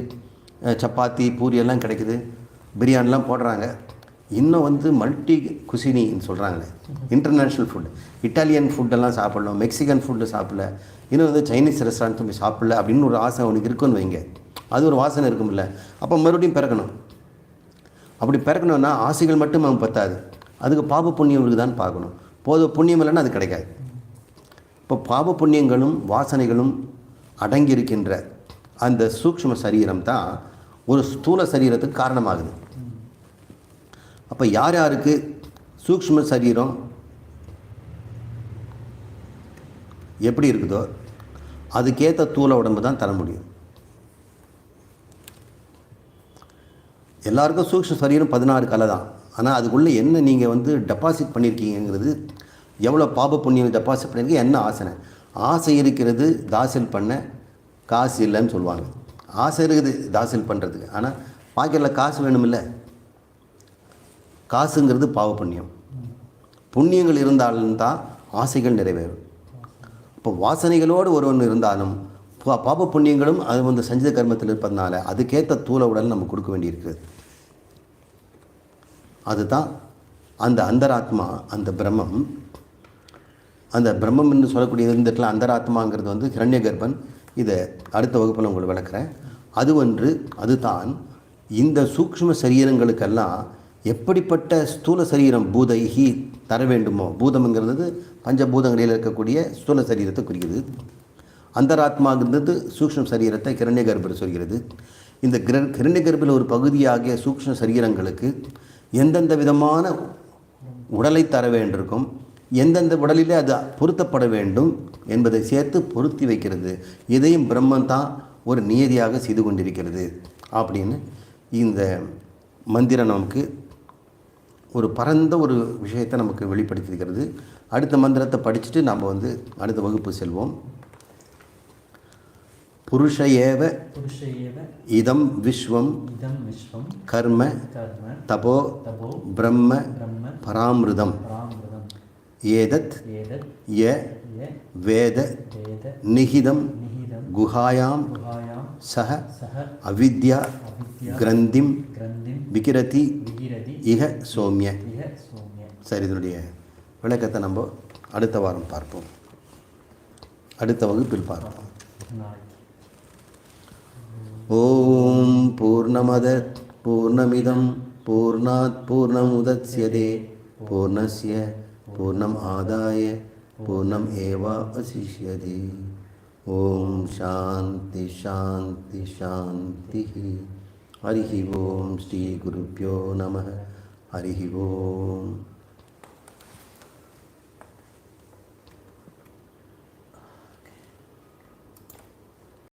சப்பாத்தி பூரி எல்லாம் கிடைக்குது, பிரியாணிலாம் போடுறாங்க. இன்னும் மல்டி குசினின்னு சொல்கிறாங்களே, இன்டர்நேஷ்னல் ஃபுட், இட்டாலியன் ஃபுட்டெல்லாம் சாப்பிடணும், மெக்சிகன் ஃபுட்டு சாப்பிடல, இன்னும் சைனீஸ் ரெஸ்டாரண்ட் போய் சாப்பிடல அப்படின்னு ஒரு ஆசை அவனுக்கு இருக்குன்னு வைங்க. அது ஒரு வாசனை இருக்கும்ல. அப்போ மறுபடியும் பிறக்கணும். அப்படி பிறக்கணும்னா ஆசைகள் மட்டும் அவன் பத்தாது, அதுக்கு பாப புண்ணியம் இருக்குதான்னு பார்க்கணும். புண்ணியம் இல்லைன்னா அது கிடைக்காது. இப்போ பாப புண்ணியங்களும் வாசனைகளும் அடங்கியிருக்கின்ற அந்த சூக்ஷ்ம சரீரம் தான் ஒரு ஸ்தூல சரீரத்துக்கு காரணமாகுது. அப்போ யார் யாருக்கு சூக்ஷ்ம சரீரம் எப்படி இருக்குதோ அதுக்கேற்ற தூள உடம்பு தான் தர முடியும். எல்லாருக்கும் சூக்ஷ்ம சரீரம் 16 கலை தான். ஆனால் அதுக்குள்ளே என்ன நீங்கள் டெபாசிட் பண்ணியிருக்கீங்கிறது, எவ்வளோ பாப புண்ணியம் டெபாசிட் பண்ணியிருக்கீங்க, என்ன ஆசை இருக்கிறது தாசில் பண்ண, காசு இல்லைன்னு சொல்லுவாங்க. ஆசை இருக்குது தாசில் பண்ணுறதுக்கு, ஆனால் பாக்கெட்டில் காசு வேணுமில்ல. காசுங்கிறது பாவ புண்ணியம். புண்ணியங்கள் இருந்தால்தான் ஆசைகள் நிறைவேறும். இப்போ வாசனைகளோடு ஒருவன் இருந்தாலும் பாப புண்ணியங்களும் அது சஞ்சித கர்மத்தில் இருப்பதனால அதுக்கேற்ற தூள உடல் நம்ம கொடுக்க வேண்டியிருக்குது. அதுதான் அந்த அந்தராத்மா, அந்த பிரம்மம். அந்த பிரம்மம் என்று சொல்லக்கூடிய இந்த இடத்துல அந்தராத்மாங்கிறது ஹிரண்ய கர்ப்பன். இதை அடுத்த வகுப்பில் உங்களுக்கு விளக்குறேன். அதுதான் இந்த சூக்ஷ்ம சரீரங்களுக்கெல்லாம் எப்படிப்பட்ட ஸ்தூல சரீரம் பூதைஹி தர வேண்டுமோ, பூதம்ங்கிறது பஞ்சபூதங்களில் இருக்கக்கூடிய ஸ்தூல சரீரத்தை குறிக்கிறது. அந்தராத்மாங்கிறது சூக்ஷ்ம சரீரத்தை கிரண்ய கர்ப்பர் சொல்கிறது. இந்த கிரண்ய கர்ப்பில் ஒரு பகுதியாகிய சூக்ஷ்ம சரீரங்களுக்கு எந்தெந்த விதமான உடலை தர வேண்டியிருக்கும், எந்தெந்த உடலிலே அது பொருத்தப்பட வேண்டும் என்பதை சேர்த்து பொருத்தி வைக்கிறது. இதையும் பிரம்மன் தான் ஒரு நியதியாக செய்து கொண்டிருக்கிறது அப்படின்னு இந்த மந்திரம் நமக்கு ஒரு பரந்த ஒரு விஷயத்தை நமக்கு வெளிப்படுத்தியிருக்கிறது. அடுத்த மந்திரத்தை படிச்சுட்டு நாம் அடுத்த வகுப்பு செல்வோம். புருஷ ஏவ இதம் விஸ்வம் கர்ம தபோ பிரம்ம பராமிருதம் ஏதத் ய வேத நிஹிதம் குஹாயாம் சஹ அவித்யா கிரந்திம் விகிரதி இஹ சோம்ய. சரி, இதனுடைய விளக்கத்தை நம்ம அடுத்த வாரம் பார்ப்போம், அடுத்த வகுப்பில் பார்ப்போம். ஓம் பூர்ணமத பூர்ணமிதம் பூர்ணாத் பூர்ணமுதச்யதே பூர்ணஸ்ய பூர்ணம் ஆதாய பூர்ணம் ஏவாவசிஷ்யதே. ஓம் சாந்தி சாந்தி சாந்தி. ஹரி ஓம். ஸ்ரீ குருப்யோ நம. ஹரி ஓம்.